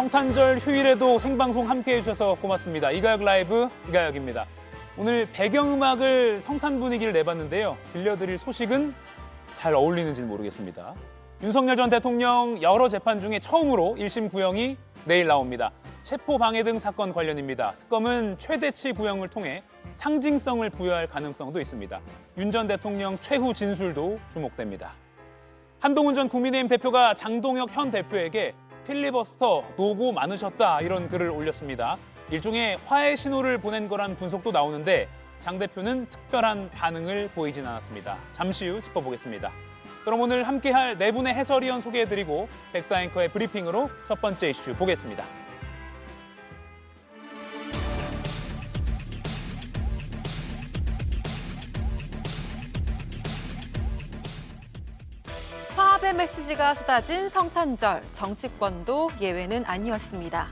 성탄절 휴일에도 생방송 함께해 주셔서 고맙습니다. 이가혁 라이브 이가혁입니다. 오늘 배경음악을 성탄 분위기를 내봤는데요. 들려드릴 소식은 잘 어울리는지는 모르겠습니다. 윤석열 전 대통령 여러 재판 중에 처음으로 1심 구형이 내일 나옵니다. 체포방해 등 사건 관련입니다. 특검은 최대치 구형을 통해 상징성을 부여할 가능성도 있습니다. 윤 전 대통령 최후 진술도 주목됩니다. 한동훈 전 국민의힘 대표가 장동혁 현 대표에게 필리버스터 노고 많으셨다 이런 글을 올렸습니다. 일종의 화해 신호를 보낸 거란 분석도 나오는데 장 대표는 특별한 반응을 보이진 않았습니다. 잠시 후 짚어보겠습니다. 그럼 오늘 함께할 네 분의 해설위원 소개해드리고 백도 앵커의 브리핑으로 첫 번째 이슈 보겠습니다. 화합의 메시지가 쏟아진 성탄절, 정치권도 예외는 아니었습니다.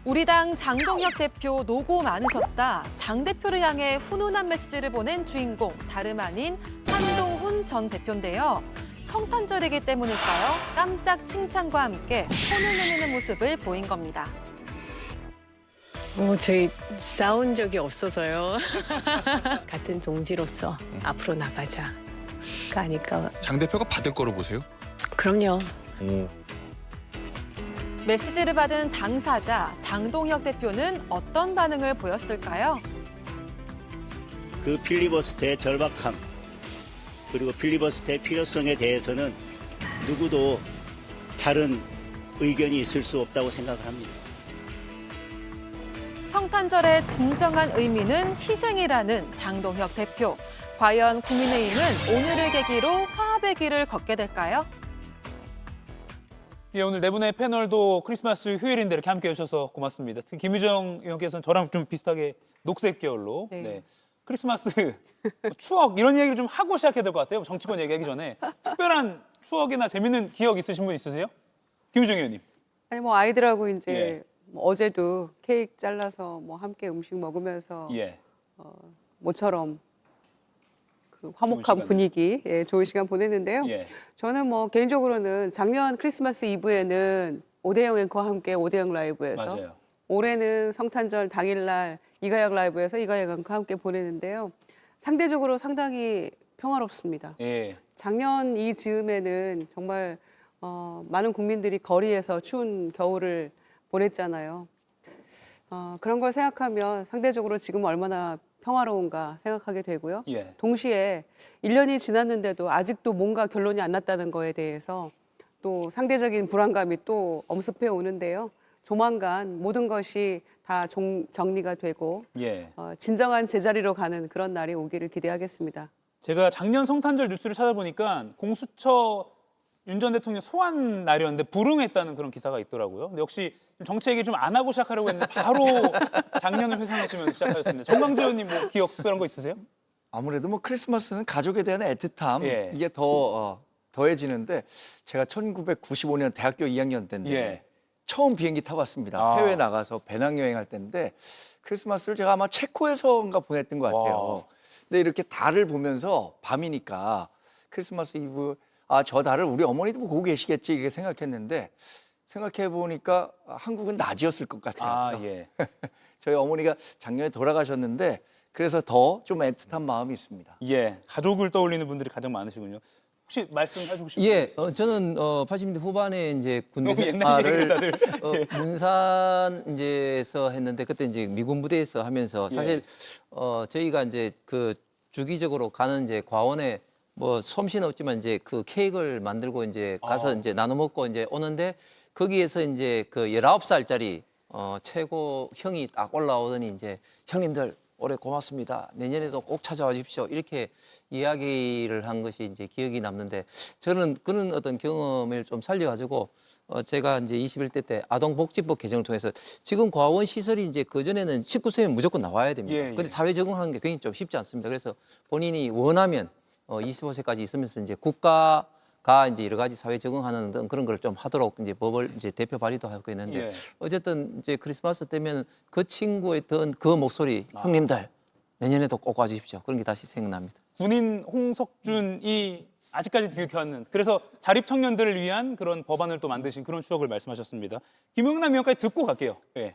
우리 당 장동혁 대표 노고 많으셨다. 장 대표를 향해 훈훈한 메시지를 보낸 주인공 다름 아닌 한동훈 전 대표인데요. 성탄절이기 때문일까요? 깜짝 칭찬과 함께 손을 내미는 모습을 보인 겁니다. 저희 싸운 적이 없어서요. 같은 동지로서 앞으로 나가자. 하니까 장 대표가 받을 거로 보세요? 그럼요. 메시지를 받은 당사자 장동혁 대표는 어떤 반응을 보였을까요? 그 필리버스터의 절박함 그리고 필리버스터의 필요성에 대해서는 누구도 다른 의견이 있을 수 없다고 생각을 합니다. 성탄절의 진정한 의미는 희생이라는 장동혁 대표. 과연 국민의힘은 오늘을 계기로 화합의 길을 걷게 될까요? 예, 오늘 네 분의 패널도 크리스마스 휴일인데 이렇게 함께해 주셔서 고맙습니다. 특히 김유정 의원께서는 저랑 좀 비슷하게 녹색 계열로 네. 크리스마스 추억 이런 얘기를 좀 하고 시작해야 될 것 같아요. 정치권 얘기하기 전에 특별한 추억이나 재밌는 기억 있으신 분 있으세요? 김유정 의원님. 아니 뭐 아이들하고 이제 예. 뭐 어제도 케이크 잘라서 뭐 함께 음식 먹으면서 예. 모처럼 그 화목한 시간. 분위기, 좋은 시간 보냈는데요. 예. 저는 뭐 개인적으로는 작년 크리스마스 이브에는 오대영 앵커와 함께 오대영 라이브에서 맞아요. 올해는 성탄절 당일날 이가혁 라이브에서 이가혁 앵커와 함께 보내는데요. 상대적으로 상당히 평화롭습니다. 예. 작년 이 즈음에는 정말 많은 국민들이 거리에서 추운 겨울을 보냈잖아요. 그런 걸 생각하면 상대적으로 지금 얼마나 평화로운가 생각하게 되고요. 예. 동시에 1년이 지났는데도 아직도 뭔가 결론이 안 났다는 거에 대해서 또 상대적인 불안감이 또 엄습해 오는데요. 조만간 모든 것이 다 정리가 되고 예. 진정한 제자리로 가는 그런 날이 오기를 기대하겠습니다. 제가 작년 성탄절 뉴스를 찾아보니까 공수처 윤 전 대통령 소환 날이었는데 불응했다는 그런 기사가 있더라고요. 근데 역시 정치 얘기 좀 안 하고 시작하려고 했는데 바로 작년을 회상하시면서 시작하셨습니다. 정광재 의원님 뭐 기억 특별한 거 있으세요? 아무래도 뭐 크리스마스는 가족에 대한 애틋함 예. 이게 더 더해지는데 제가 1995년 대학교 2학년 때인데 예. 처음 비행기 타봤습니다. 아. 해외 나가서 배낭여행할 때인데 크리스마스를 제가 아마 체코에서인가 보냈던 것 같아요. 와. 근데 이렇게 달을 보면서 밤이니까 크리스마스 이브 저 달을 우리 어머니도 보고 계시겠지 이렇게 생각했는데 생각해 보니까 한국은 낮이었을 것 같아요. 아, 예. 저희 어머니가 작년에 돌아가셨는데 그래서 더 좀 애틋한 마음이 있습니다. 예. 가족을 떠올리는 분들이 가장 많으시군요. 혹시 말씀하시고 싶은 예, 분 있으세요? 저는 80년대 후반에 이제 군대 너무 옛날 얘기를 생활을 다들. 문산 이제서 했는데 그때 이제 미군 부대에서 하면서 사실 저희가 이제 그 주기적으로 가는 이제 과원에 뭐 솜씨는 없지만 이제 그 케이크를 만들고 이제 가서 이제 나눠 먹고 이제 오는데 거기에서 이제 그 19살짜리 최고 형이 딱 올라오더니 이제 형님들 올해 고맙습니다. 내년에도 꼭 찾아와 주십시오. 이렇게 이야기를 한 것이 이제 기억이 남는데 저는 그런 어떤 경험을 좀 살려가지고 제가 이제 21대 때 아동복지법 개정을 통해서 지금 과원 시설이 이제 그전에는 19세면 무조건 나와야 됩니다. 예, 예. 근데 사회 적응하는 게 굉장히 좀 쉽지 않습니다. 그래서 본인이 원하면 25세까지 있으면서 이제 국가가 이제 여러 가지 사회 적응하는 등 그런 걸 좀 하도록 이제 법을 이제 대표 발의도 하고 있는데 예. 어쨌든 이제 크리스마스 때면 그 친구의 그 목소리 형님들 내년에도 꼭 와주십시오. 그런 게 다시 생각납니다. 군인 홍석준이 아직까지 기억해 왔는. 그래서 자립 청년들을 위한 그런 법안을 또 만드신 그런 추억을 말씀하셨습니다. 김영남 위원까지 듣고 갈게요. 예.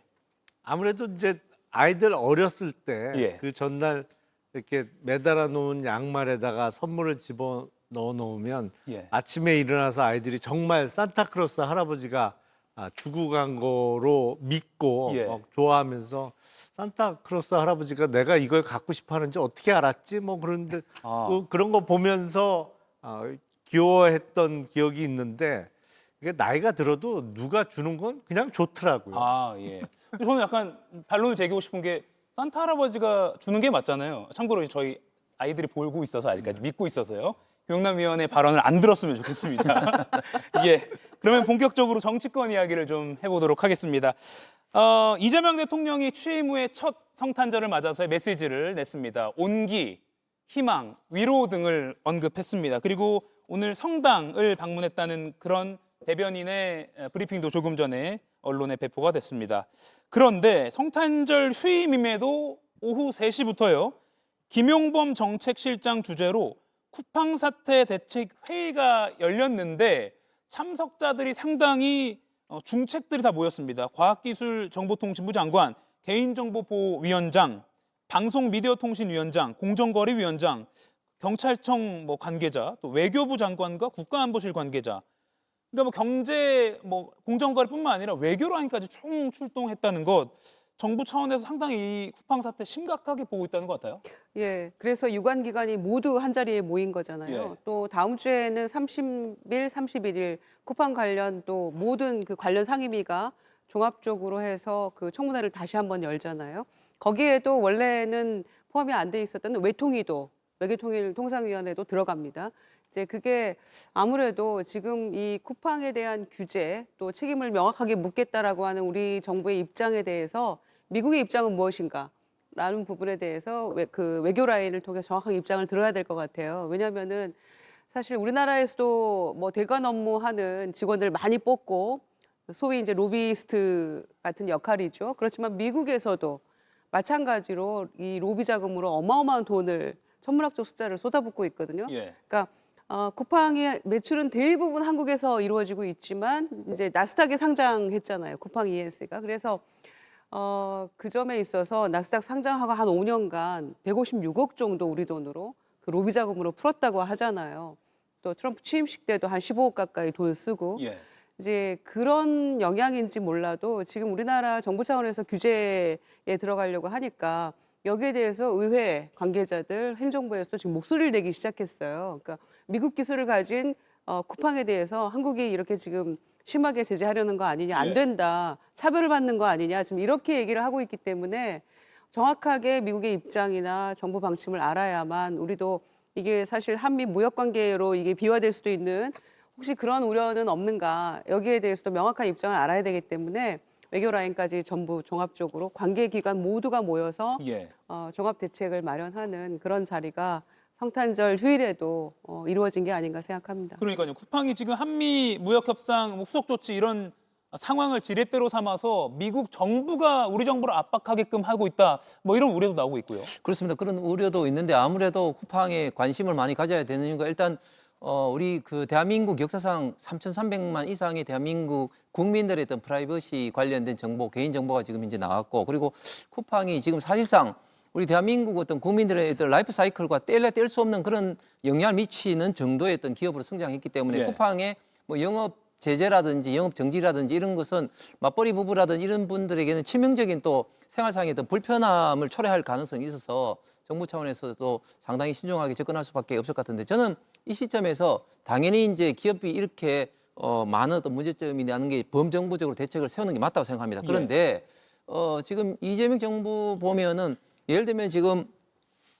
아무래도 이제 아이들 어렸을 때 예. 그 전날 이렇게 매달아 놓은 양말에다가 선물을 집어 넣어 놓으면 예. 아침에 일어나서 아이들이 정말 산타크로스 할아버지가 주고 간 거로 믿고 예. 막 좋아하면서 산타크로스 할아버지가 내가 이걸 갖고 싶어 하는지 어떻게 알았지? 뭐 그런데 그런 거 보면서 귀여워했던 기억이 있는데 이게 나이가 들어도 누가 주는 건 그냥 좋더라고요. 아, 예. 저는 약간 반론을 제기하고 싶은 게 산타 할아버지가 주는 게 맞잖아요. 참고로 저희 아이들이 보고 있어서 아직까지 믿고 있어서요. 경남위원회 발언을 안 들었으면 좋겠습니다. 예. 그러면 본격적으로 정치권 이야기를 좀 해보도록 하겠습니다. 이재명 대통령이 취임 후에 첫 성탄절을 맞아서의 메시지를 냈습니다. 온기, 희망, 위로 등을 언급했습니다. 그리고 오늘 성당을 방문했다는 그런 대변인의 브리핑도 조금 전에 언론에 배포가 됐습니다. 그런데 성탄절 휴임임에도 오후 3시부터요. 김용범 정책실장 주재로 쿠팡 사태 대책 회의가 열렸는데 참석자들이 상당히 중책들이 다 모였습니다. 과학기술정보통신부 장관, 개인정보보호위원장, 방송미디어통신위원장, 공정거래위원장, 경찰청 관계자, 또 외교부 장관과 국가안보실 관계자. 그러니까 경제, 공정거래뿐만 아니라 외교 라인까지 총 출동했다는 것. 정부 차원에서 상당히 이 쿠팡 사태 심각하게 보고 있다는 것 같아요. 예, 그래서 유관기관이 모두 한 자리에 모인 거잖아요. 예. 또 다음 주에는 30일, 31일 쿠팡 관련 또 모든 그 관련 상임위가 종합적으로 해서 그 청문회를 다시 한번 열잖아요. 거기에도 원래는 포함이 안 돼 있었던 외통위도, 외교통일통상위원회도 들어갑니다. 이제 그게 아무래도 지금 이 쿠팡에 대한 규제 또 책임을 명확하게 묻겠다라고 하는 우리 정부의 입장에 대해서 미국의 입장은 무엇인가? 라는 부분에 대해서 그 외교 라인을 통해 정확한 입장을 들어야 될 것 같아요. 왜냐하면은 사실 우리나라에서도 대관 업무하는 직원들 많이 뽑고 소위 이제 로비스트 같은 역할이죠. 그렇지만 미국에서도 마찬가지로 이 로비 자금으로 어마어마한 돈을 천문학적 숫자를 쏟아붓고 있거든요. 예. 그러니까 쿠팡의 매출은 대부분 한국에서 이루어지고 있지만 이제 나스닥에 상장했잖아요. 쿠팡 ES가. 그래서 그 점에 있어서 나스닥 상장하고 한 5년간 156억 정도 우리 돈으로 그 로비 자금으로 풀었다고 하잖아요. 또 트럼프 취임식 때도 한 15억 가까이 돈 쓰고 예. 이제 그런 영향인지 몰라도 지금 우리나라 정부 차원에서 규제에 들어가려고 하니까 여기에 대해서 의회 관계자들, 행정부에서도 지금 목소리를 내기 시작했어요. 그러니까 미국 기술을 가진 쿠팡에 대해서 한국이 이렇게 지금 심하게 제재하려는 거 아니냐, 안 된다, 차별을 받는 거 아니냐, 지금 이렇게 얘기를 하고 있기 때문에 정확하게 미국의 입장이나 정부 방침을 알아야만 우리도 이게 사실 한미 무역 관계로 이게 비화될 수도 있는 혹시 그런 우려는 없는가, 여기에 대해서도 명확한 입장을 알아야 되기 때문에 외교 라인까지 전부 종합적으로 관계기관 모두가 모여서 예. 종합 대책을 마련하는 그런 자리가 성탄절 휴일에도 이루어진 게 아닌가 생각합니다. 그러니까요. 쿠팡이 지금 한미 무역 협상 후속 조치 이런 상황을 지렛대로 삼아서 미국 정부가 우리 정부를 압박하게끔 하고 있다. 이런 우려도 나오고 있고요. 그렇습니다. 그런 우려도 있는데 아무래도 쿠팡에 관심을 많이 가져야 되는 이유가 일단 우리 그 대한민국 역사상 3,300만 이상의 대한민국 국민들의 어떤 프라이버시 관련된 정보, 개인 정보가 지금 이제 나왔고, 그리고 쿠팡이 지금 사실상 우리 대한민국 어떤 국민들의 어떤 라이프 사이클과 뗄 수 없는 그런 영향을 미치는 정도의 어떤 기업으로 성장했기 때문에 예. 쿠팡의 영업 제재라든지 영업 정지라든지 이런 것은 맞벌이 부부라든지 이런 분들에게는 치명적인 또 생활상의 어떤 불편함을 초래할 가능성이 있어서 정부 차원에서도 상당히 신중하게 접근할 수밖에 없을 것 같은데, 저는 이 시점에서 당연히 이제 기업이 이렇게 많은 어떤 문제점이 나는 게 범정부적으로 대책을 세우는 게 맞다고 생각합니다. 그런데 지금 이재명 정부 보면은 예를 들면 지금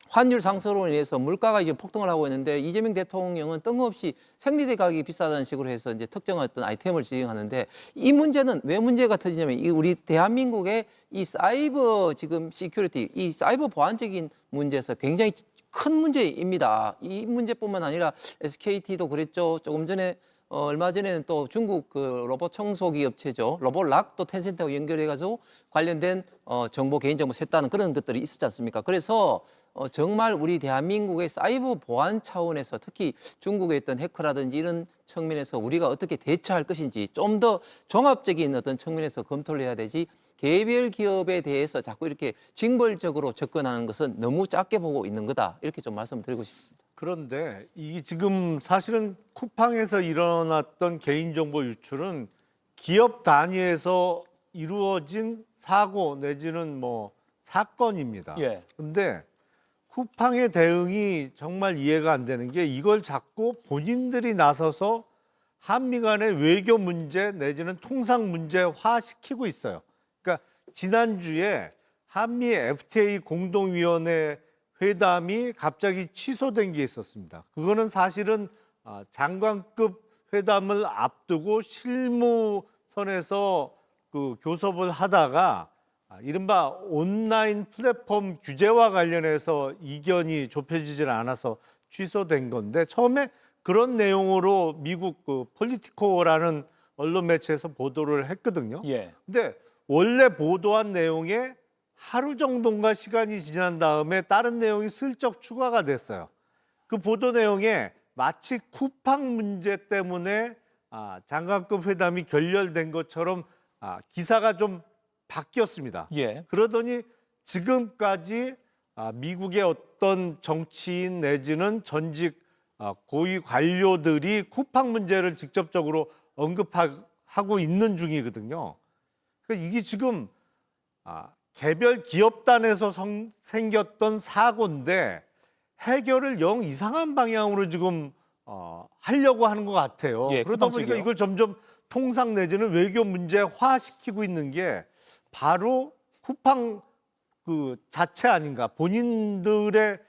환율 상승으로 인해서 물가가 이제 폭등을 하고 있는데 이재명 대통령은 뜬금없이 생리대 가격이 비싸다는 식으로 해서 이제 특정한 어떤 아이템을 지정하는데, 이 문제는 왜 문제가 터지냐면 이 우리 대한민국의 이 사이버 지금 시큐리티, 이 사이버 보안적인 문제에서 굉장히 큰 문제입니다. 이 문제뿐만 아니라 SKT도 그랬죠. 조금 전에 얼마 전에는 또 중국 그 로봇 청소기 업체죠. 로봇락 또 텐센트하고 연결해가지고 관련된 정보, 개인정보 샜다는 그런 것들이 있었지 않습니까? 그래서 정말 우리 대한민국의 사이버 보안 차원에서 특히 중국의 어떤 해커라든지 이런 측면에서 우리가 어떻게 대처할 것인지 좀 더 종합적인 어떤 측면에서 검토를 해야 되지 개별 기업에 대해서 자꾸 이렇게 징벌적으로 접근하는 것은 너무 작게 보고 있는 거다. 이렇게 좀 말씀드리고 싶습니다. 그런데 이게 지금 사실은 쿠팡에서 일어났던 개인정보 유출은 기업 단위에서 이루어진 사고 내지는 뭐 사건입니다. 예. 근데 쿠팡의 대응이 정말 이해가 안 되는 게 이걸 자꾸 본인들이 나서서 한미 간의 외교 문제 내지는 통상 문제화 시키고 있어요. 그러니까 지난주에 한미 FTA 공동위원회 회담이 갑자기 취소된 게 있었습니다. 그거는 사실은 장관급 회담을 앞두고 실무선에서 그 교섭을 하다가 이른바 온라인 플랫폼 규제와 관련해서 이견이 좁혀지질 않아서 취소된 건데 처음에 그런 내용으로 미국 그 폴리티코라는 언론 매체에서 보도를 했거든요. 예. 근데 원래 보도한 내용에 하루 정도인가 시간이 지난 다음에 다른 내용이 슬쩍 추가가 됐어요. 그 보도 내용에 마치 쿠팡 문제 때문에 장관급 회담이 결렬된 것처럼 기사가 좀 바뀌었습니다. 예. 그러더니 지금까지 미국의 어떤 정치인 내지는 전직 고위 관료들이 쿠팡 문제를 직접적으로 언급하고 있는 중이거든요. 그러니까 이게 지금 개별 기업단에서 생겼던 사고인데 해결을 영 이상한 방향으로 지금 하려고 하는 것 같아요. 예, 그러다 쿠팡 보니까 측이요? 이걸 점점 통상 내지는 외교 문제화 시키고 있는 게 바로 쿠팡 그 자체 아닌가. 본인들의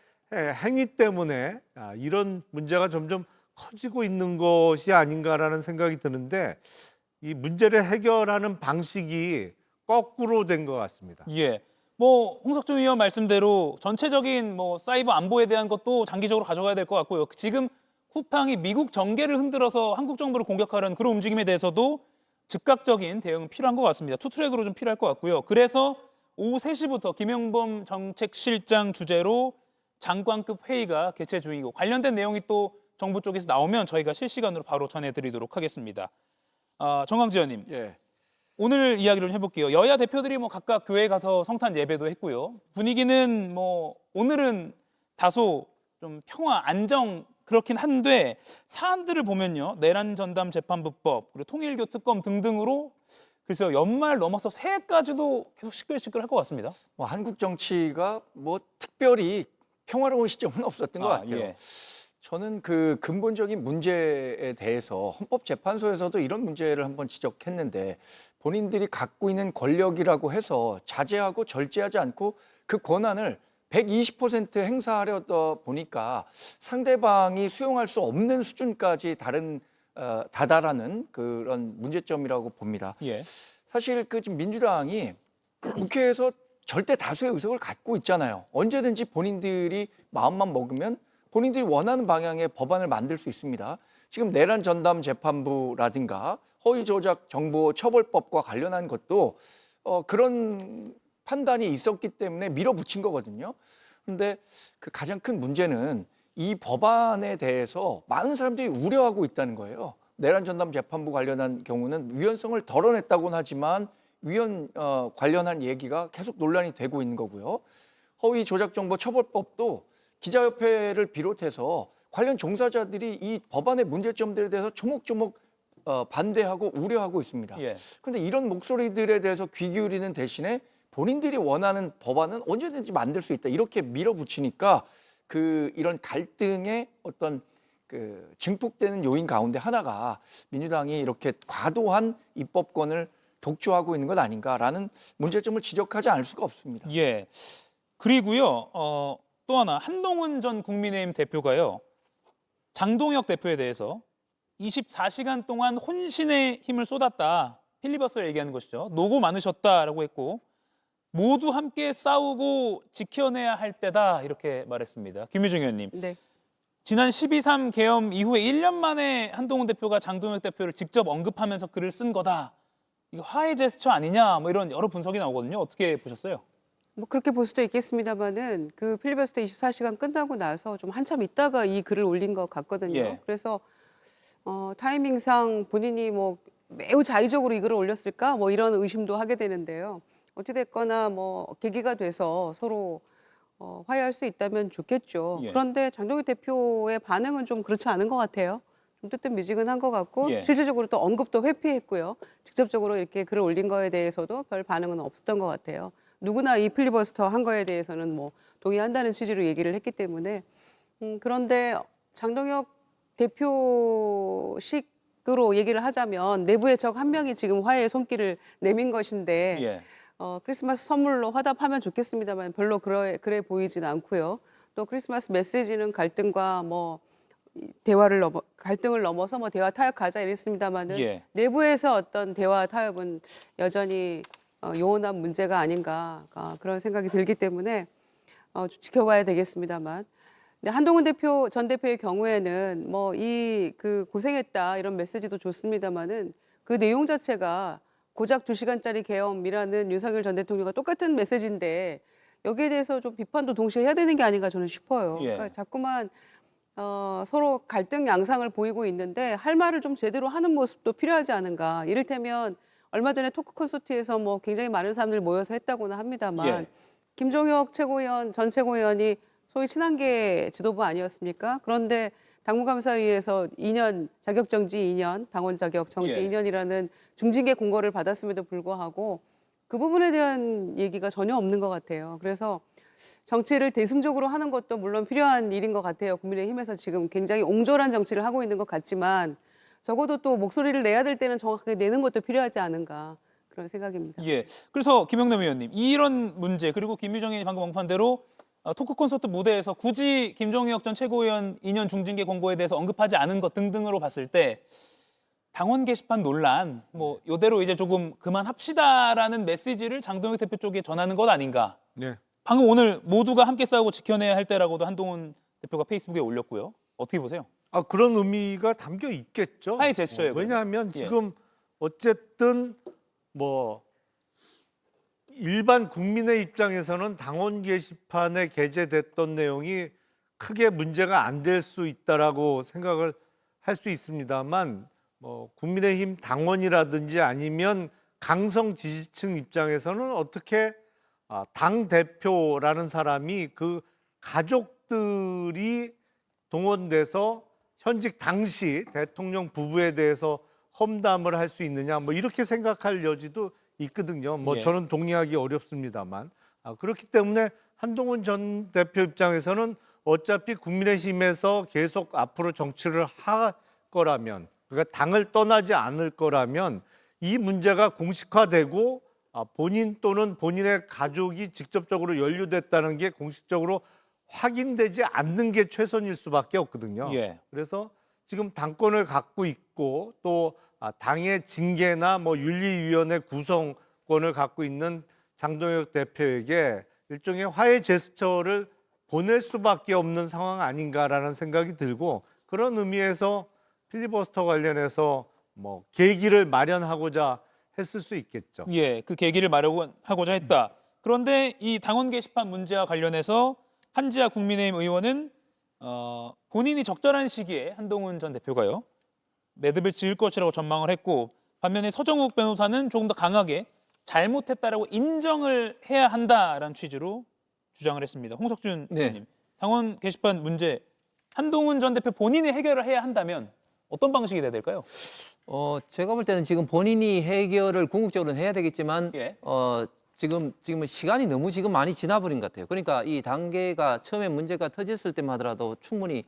행위 때문에 이런 문제가 점점 커지고 있는 것이 아닌가라는 생각이 드는데 이 문제를 해결하는 방식이 거꾸로 된 것 같습니다. 예. 뭐 홍석준 의원 말씀대로 전체적인 뭐 사이버 안보에 대한 것도 장기적으로 가져가야 될 것 같고요. 지금 쿠팡이 미국 정계를 흔들어서 한국 정부를 공격하려는 그런 움직임에 대해서도 즉각적인 대응은 필요한 것 같습니다. 투트랙으로 좀 필요할 것 같고요. 그래서 오후 3시부터 김영범 정책실장 주재로 장관급 회의가 개최 중이고 관련된 내용이 또 정부 쪽에서 나오면 저희가 실시간으로 바로 전해드리도록 하겠습니다. 정광지 의원님. 예. 오늘 이야기를 좀 해볼게요. 여야 대표들이 뭐 각각 교회에 가서 성탄 예배도 했고요. 분위기는 뭐 오늘은 다소 좀 평화, 안정 그렇긴 한데 사안들을 보면요. 내란 전담 재판부법, 그리고 통일교 특검 등등으로 글쎄요. 연말 넘어서 새해까지도 계속 시끌시끌할 것 같습니다. 뭐 한국 정치가 뭐 특별히 평화로운 시점은 없었던 것 같아요. 예. 저는 그 근본적인 문제에 대해서 헌법재판소에서도 이런 문제를 한번 지적했는데 본인들이 갖고 있는 권력이라고 해서 자제하고 절제하지 않고 그 권한을 120% 행사하려다 보니까 상대방이 수용할 수 없는 수준까지 다다라는 그런 문제점이라고 봅니다. 예. 사실 그 지금 민주당이 국회에서 절대 다수의 의석을 갖고 있잖아요. 언제든지 본인들이 마음만 먹으면 본인들이 원하는 방향의 법안을 만들 수 있습니다. 지금 내란 전담 재판부라든가 허위 조작 정보 처벌법과 관련한 것도 그런 판단이 있었기 때문에 밀어붙인 거거든요. 그런데 그 가장 큰 문제는 이 법안에 대해서 많은 사람들이 우려하고 있다는 거예요. 내란 전담 재판부 관련한 경우는 위헌성을 덜어냈다고는 하지만 관련한 얘기가 계속 논란이 되고 있는 거고요. 허위 조작 정보 처벌법도 기자협회를 비롯해서 관련 종사자들이 이 법안의 문제점들에 대해서 조목조목 반대하고 우려하고 있습니다. 예. 그런데 이런 목소리들에 대해서 귀 기울이는 대신에 본인들이 원하는 법안은 언제든지 만들 수 있다. 이렇게 밀어붙이니까 이런 갈등의 어떤 증폭되는 요인 가운데 하나가 민주당이 이렇게 과도한 입법권을 독주하고 있는 것 아닌가라는 문제점을 지적하지 않을 수가 없습니다. 예. 그리고요. 또 하나 한동훈 전 국민의힘 대표가요. 장동혁 대표에 대해서 24시간 동안 혼신의 힘을 쏟았다. 필리버스터를 얘기하는 것이죠. 노고 많으셨다라고 했고 모두 함께 싸우고 지켜내야 할 때다 이렇게 말했습니다. 김유중 의원님. 네. 지난 12.3 계엄 이후에 1년 만에 한동훈 대표가 장동혁 대표를 직접 언급하면서 글을 쓴 거다. 이거 화해 제스처 아니냐? 뭐 이런 여러 분석이 나오거든요. 어떻게 보셨어요? 뭐 그렇게 볼 수도 있겠습니다만은 그 필리버스터 24시간 끝나고 나서 좀 한참 있다가 이 글을 올린 것 같거든요. 예. 그래서 타이밍상 본인이 뭐 매우 자의적으로 이 글을 올렸을까 뭐 이런 의심도 하게 되는데요. 어찌됐거나 뭐 계기가 돼서 서로 화해할 수 있다면 좋겠죠. 예. 그런데 장동혁 대표의 반응은 좀 그렇지 않은 것 같아요. 좀 뜨뜻미지근한 것 같고 예. 실질적으로 또 언급도 회피했고요. 직접적으로 이렇게 글을 올린 거에 대해서도 별 반응은 없었던 것 같아요. 누구나 이 필리버스터 한 거에 대해서는 뭐 동의한다는 취지로 얘기를 했기 때문에 그런데 장동혁 대표식으로 얘기를 하자면 내부의 적 한 명이 지금 화해의 손길을 내민 것인데 예. 크리스마스 선물로 화답하면 좋겠습니다만 별로 그래 보이진 않고요. 또 크리스마스 메시지는 갈등과 뭐 갈등을 넘어서 뭐 대화 타협하자 이랬습니다만은 예. 내부에서 어떤 대화 타협은 여전히 요원한 문제가 아닌가 그런 생각이 들기 때문에 지켜봐야 되겠습니다만. 근데 한동훈 전 대표의 경우에는 뭐 그 고생했다 이런 메시지도 좋습니다만은 그 내용 자체가 고작 2시간짜리 계엄이라는 윤석열 전 대통령과 똑같은 메시지인데 여기에 대해서 좀 비판도 동시에 해야 되는 게 아닌가 저는 싶어요. 예. 그러니까 자꾸만 서로 갈등 양상을 보이고 있는데 할 말을 좀 제대로 하는 모습도 필요하지 않은가. 이를테면 얼마 전에 토크 콘서트에서 뭐 굉장히 많은 사람들이 모여서 했다고는 합니다만 예. 김종혁 전 최고위원이 소위 친한계 지도부 아니었습니까? 그런데 당무감사위에서 2년 자격정지 2년, 당원 자격 정지 예. 2년이라는 중징계 공고를 받았음에도 불구하고 그 부분에 대한 얘기가 전혀 없는 것 같아요. 그래서 정치를 대승적으로 하는 것도 물론 필요한 일인 것 같아요. 국민의힘에서 지금 굉장히 옹졸한 정치를 하고 있는 것 같지만 적어도 또 목소리를 내야 될 때는 정확하게 내는 것도 필요하지 않은가 그런 생각입니다. 예. 그래서 김영남 의원님 이런 문제 그리고 김유정 의원이 방금 언급한 대로 토크 콘서트 무대에서 굳이 김종혁 전 최고위원 2년 중징계 공고에 대해서 언급하지 않은 것 등등으로 봤을 때 당원 게시판 논란 뭐 이대로 이제 조금 그만합시다라는 메시지를 장동혁 대표 쪽에 전하는 것 아닌가? 네. 방금 오늘 모두가 함께 싸우고 지켜내야 할 때라고도 한동훈 대표가 페이스북에 올렸고요. 어떻게 보세요? 그런 의미가 담겨 있겠죠. 화해 제스처예요, 그러면? 왜냐하면 예. 지금 어쨌든 뭐 일반 국민의 입장에서는 당원 게시판에 게재됐던 내용이 크게 문제가 안 될 수 있다라고 생각을 할 수 있습니다만 뭐 국민의힘 당원이라든지 아니면 강성 지지층 입장에서는 어떻게 당 대표라는 사람이 그 가족들이 동원돼서 현직 당시 대통령 부부에 대해서 험담을 할 수 있느냐 뭐 이렇게 생각할 여지도 있거든요. 뭐 예. 저는 동의하기 어렵습니다만 그렇기 때문에 한동훈 전 대표 입장에서는 어차피 국민의힘에서 계속 앞으로 정치를 할 거라면 그러니까 당을 떠나지 않을 거라면 이 문제가 공식화되고 본인 또는 본인의 가족이 직접적으로 연루됐다는 게 공식적으로 확인되지 않는 게 최선일 수밖에 없거든요. 예. 그래서 지금 당권을 갖고 있고 또 당의 징계나 뭐 윤리위원회 구성권을 갖고 있는 장동혁 대표에게 일종의 화해 제스처를 보낼 수밖에 없는 상황 아닌가라는 생각이 들고 그런 의미에서 필리버스터 관련해서 뭐 계기를 마련하고자 했을 수 있겠죠. 예, 그 계기를 마련하고자 했다. 그런데 이 당원 게시판 문제와 관련해서 한지아 국민의힘 의원은 본인이 적절한 시기에 한동훈 전 대표가요 매듭을 지을 것이라고 전망을 했고 반면에 서정욱 변호사는 조금 더 강하게 잘못했다라고 인정을 해야 한다라는 취지로 주장을 했습니다. 홍석준 네. 의원님, 당원 게시판 문제 한동훈 전 대표 본인이 해결을 해야 한다면 어떤 방식이 돼야 될까요? 제가 볼 때는 지금 본인이 해결을 궁극적으로는 해야 되겠지만 예. 지금은 시간이 너무 지금 많이 지나버린 것 같아요. 그러니까 이 단계가 처음에 문제가 터졌을 때만 하더라도 충분히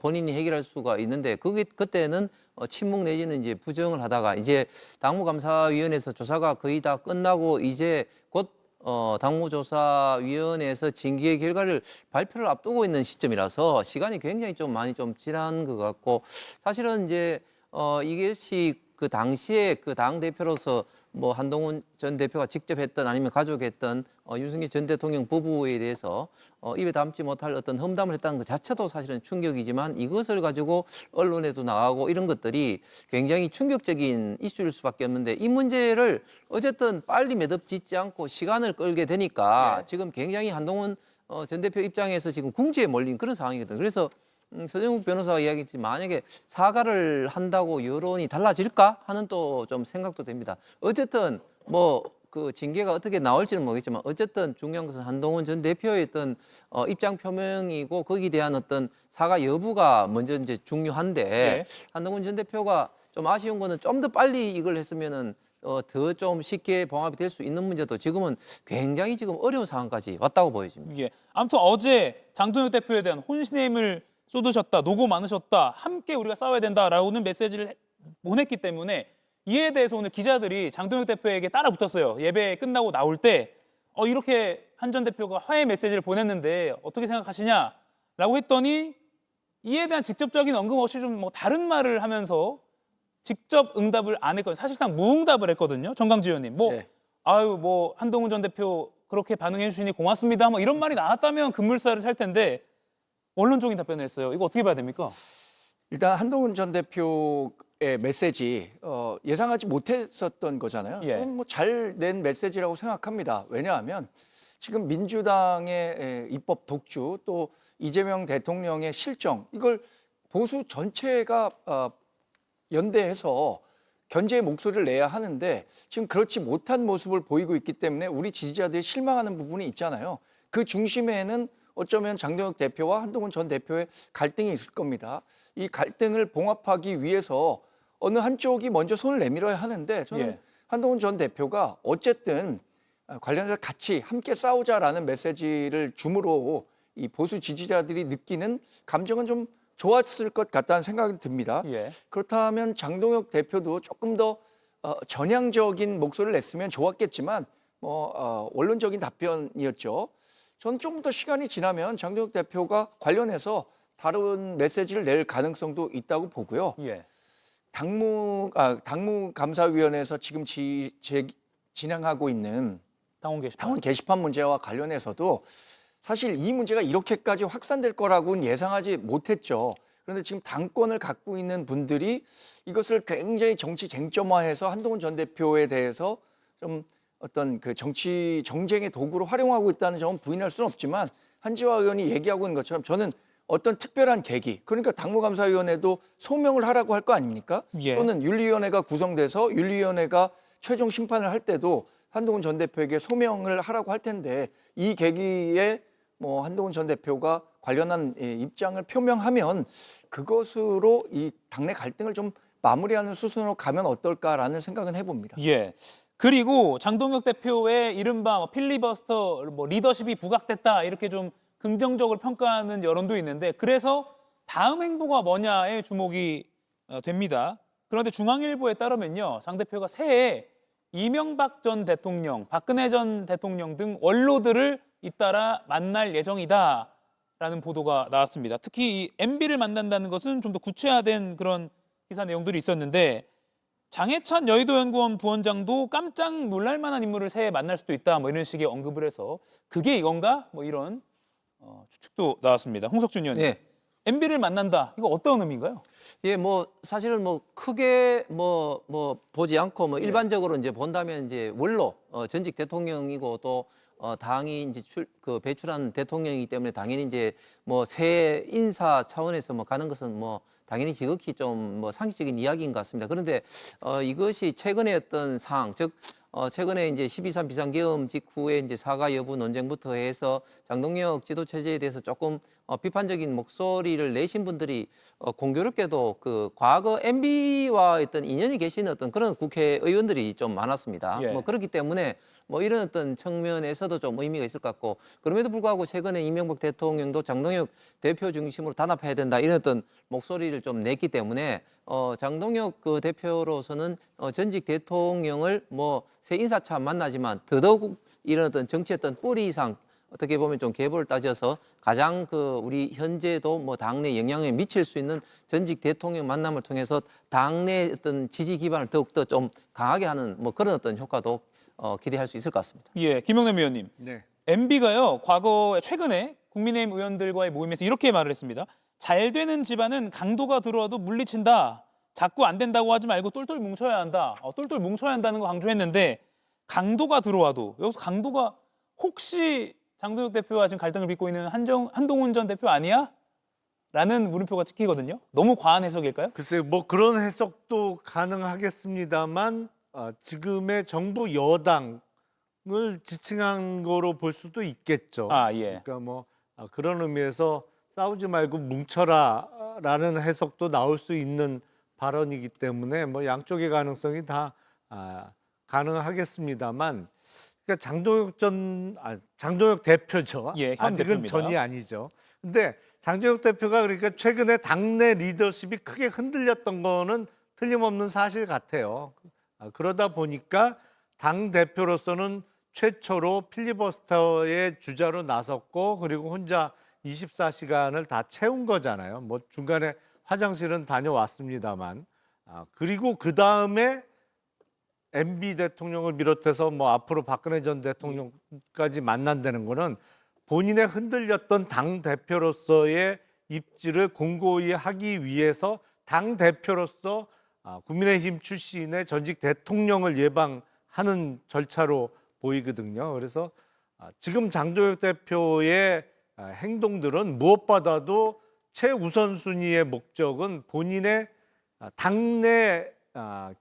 본인이 해결할 수가 있는데 그때는 침묵 내지는 이제 부정을 하다가 이제 당무감사위원회에서 조사가 거의 다 끝나고 이제 곧 당무조사위원회에서 징계 결과를 발표를 앞두고 있는 시점이라서 시간이 굉장히 좀 많이 좀 지난 것 같고 사실은 이제 이것이 그 당시에 그 당 대표로서 뭐 한동훈 전 대표가 직접 했던 아니면 가족이 했던 윤석열 전 대통령 부부에 대해서 입에 담지 못할 어떤 험담을 했다는 것 자체도 사실은 충격이지만 이것을 가지고 언론에도 나가고 이런 것들이 굉장히 충격적인 이슈일 수밖에 없는데 이 문제를 어쨌든 빨리 매듭 짓지 않고 시간을 끌게 되니까 지금 굉장히 한동훈 전 대표 입장에서 지금 궁지에 몰린 그런 상황이거든요. 그래서 서정욱 변호사가 이야기했듯이 만약에 사과를 한다고 여론이 달라질까 하는 또 좀 생각도 됩니다. 어쨌든 뭐 그 징계가 어떻게 나올지는 모르겠지만 어쨌든 중요한 것은 한동훈 전 대표의 어떤 입장 표명이고 거기에 대한 어떤 사과 여부가 먼저 이제 중요한데 한동훈 전 대표가 좀 아쉬운 거는 좀 더 빨리 이걸 했으면은 더 좀 쉽게 봉합이 될 수 있는 문제도 지금은 굉장히 지금 어려운 상황까지 왔다고 보여집니다. 예. 아무튼 어제 장동혁 대표에 대한 혼신의 힘을 쏟으셨다, 노고 많으셨다, 함께 우리가 싸워야 된다라고는 메시지를 보냈기 때문에 이에 대해서 오늘 기자들이 장동혁 대표에게 따라붙었어요. 예배 끝나고 나올 때 이렇게 한 전 대표가 화해 메시지를 보냈는데 어떻게 생각하시냐라고 했더니 이에 대한 직접적인 언급 없이 좀 뭐 다른 말을 하면서 직접 응답을 안 했거든요. 사실상 무응답을 했거든요. 정강지 의원님. 아유 뭐 한동훈 전 대표 그렇게 반응해 주시니 고맙습니다. 뭐 이런 말이 나왔다면 급물살을 살 텐데 원론적인 답변을 했어요. 이거 어떻게 봐야 됩니까? 일단 한동훈 전 대표의 메시지 예상하지 못했었던 거잖아요. 저는 뭐 잘 낸 메시지라고 생각합니다. 왜냐하면 지금 민주당의 입법 독주 또 이재명 대통령의 실정 이걸 보수 전체가 연대해서 견제의 목소리를 내야 하는데 지금 그렇지 못한 모습을 보이고 있기 때문에 우리 지지자들이 실망하는 부분이 있잖아요. 그 중심에는 어쩌면 장동혁 대표와 한동훈 전 대표의 갈등이 있을 겁니다. 이 갈등을 봉합하기 위해서 어느 한쪽이 먼저 손을 내밀어야 하는데 저는 한동훈 전 대표가 어쨌든 관련해서 같이 함께 싸우자라는 메시지를 줌으로 이 보수 지지자들이 느끼는 감정은 좀 좋았을 것 같다는 생각이 듭니다. 그렇다면 장동혁 대표도 조금 더 전향적인 목소리를 냈으면 좋았겠지만 원론적인 답변이었죠. 저는 좀 더 시간이 지나면 장동혁 대표가 관련해서 다른 메시지를 낼 가능성도 있다고 보고요. 당무감사위원회에서 지금 진행하고 있는 당원 게시판 문제와 관련해서도 사실 이 문제가 이렇게까지 확산될 거라고는 예상하지 못했죠. 그런데 지금 당권을 갖고 있는 분들이 이것을 굉장히 정치 쟁점화해서 한동훈 전 대표에 대해서 좀 어떤 그 정치 정쟁의 도구로 활용하고 있다는 점은 부인할 수는 없지만 한지화 의원이 얘기하고 있는 것처럼 저는 어떤 특별한 계기, 그러니까 당무감사위원회도 소명을 하라고 할 거 아닙니까? 또는 윤리위원회가 구성돼서 윤리위원회가 최종 심판을 할 때도 한동훈 전 대표에게 소명을 하라고 할 텐데 이 계기에 뭐 한동훈 전 대표가 관련한 입장을 표명하면 그것으로 이 당내 갈등을 좀 마무리하는 수순으로 가면 어떨까라는 생각은 해봅니다. 그리고 장동혁 대표의 이른바 필리버스터 리더십이 부각됐다 이렇게 좀 긍정적으로 평가하는 여론도 있는데 그래서 다음 행보가 뭐냐에 주목이 됩니다. 그런데 중앙일보에 따르면요. 장 대표가 새해 이명박 전 대통령, 박근혜 전 대통령 등 원로들을 잇따라 만날 예정이다라는 보도가 나왔습니다. 특히 이 MB를 만난다는 것은 좀 더 구체화된 그런 기사 내용들이 있었는데 장해찬 여의도연구원 부원장도 깜짝 놀랄 만한 인물을 새해 만날 수도 있다 뭐 이런 식의 언급을 해서 그게 이건가? 뭐 이런 추측도 나왔습니다. 홍석준 의원님. MB를 만난다. 이거 어떤 의미인가요? 뭐 사실은 뭐 크게 뭐 보지 않고 뭐 일반적으로 이제 본다면 이제 원로 전직 대통령이고 또 당이 이제 배출한 대통령이기 때문에 당연히 이제 뭐 새 인사 차원에서 뭐 가는 것은 뭐 당연히 지극히 좀 뭐 상식적인 이야기인 것 같습니다. 그런데 이것이 최근에 어떤 상황, 즉 최근에 이제 12.3 비상계엄 직후에 이제 사과 여부 논쟁부터 해서 장동혁 지도 체제에 대해서 조금 비판적인 목소리를 내신 분들이 공교롭게도 그 과거 MB와 어떤 인연이 계신 어떤 그런 국회의원들이 좀 많았습니다. 뭐 그렇기 때문에 뭐 이런 어떤 측면에서도 좀 의미가 있을 것 같고 그럼에도 불구하고 최근에 이명박 대통령도 장동혁 대표 중심으로 단합해야 된다 이런 어떤 목소리를 좀 냈기 때문에 장동혁 그 대표로서는 전직 대통령을 뭐 새 인사차 만나지만 더더욱 이런 어떤 정치 어떤 뿌리상 어떻게 보면 좀 갭을 따져서 가장 그 우리 현재도 뭐 당내 영향을 미칠 수 있는 전직 대통령 만남을 통해서 당내 어떤 지지 기반을 더욱더 좀 강하게 하는 뭐 그런 어떤 효과도 기대할 수 있을 것 같습니다. 예, 김영남 의원님. 네. MB가요, 최근에 국민의힘 의원들과의 모임에서 이렇게 말을 했습니다. 잘 되는 집안은 강도가 들어와도 물리친다. 자꾸 안 된다고 하지 말고 똘똘 뭉쳐야 한다. 똘똘 뭉쳐야 한다는 거 강조했는데 강도가 들어와도 여기서 강도가 혹시 장동혁 대표와 지금 갈등을 빚고 있는 한동훈 전 대표 아니야? 라는 물음표가 찍히거든요. 너무 과한 해석일까요? 글쎄요, 뭐 그런 해석도 가능하겠습니다만 지금의 정부 여당을 지칭한 거로 볼 수도 있겠죠. 아, 예. 그러니까 뭐 그런 의미에서 싸우지 말고 뭉쳐라라는 해석도 나올 수 있는 발언이기 때문에 뭐 양쪽의 가능성이 다 가능하겠습니다만, 그러니까 장동혁 대표죠. 예, 현 아직은 대표입니다. 전이 아니죠. 근데 장동혁 대표가 그러니까 최근에 당내 리더십이 크게 흔들렸던 거는 틀림없는 사실 같아요. 그러다 보니까 당 대표로서는 최초로 필리버스터의 주자로 나섰고, 그리고 혼자 24시간을 다 채운 거잖아요. 뭐 중간에 화장실은 다녀왔습니다만, 그리고 그 다음에 MB 대통령을 비롯해서 뭐 앞으로 박근혜 전 대통령까지 만난다는 거는 본인의 흔들렸던 당 대표로서의 입지를 공고히 하기 위해서 당 대표로서 국민의힘 출신의 전직 대통령을 예방하는 절차로 보이거든요. 그래서 지금 장동혁 대표의 행동들은 무엇보다도 최우선순위의 목적은 본인의 당내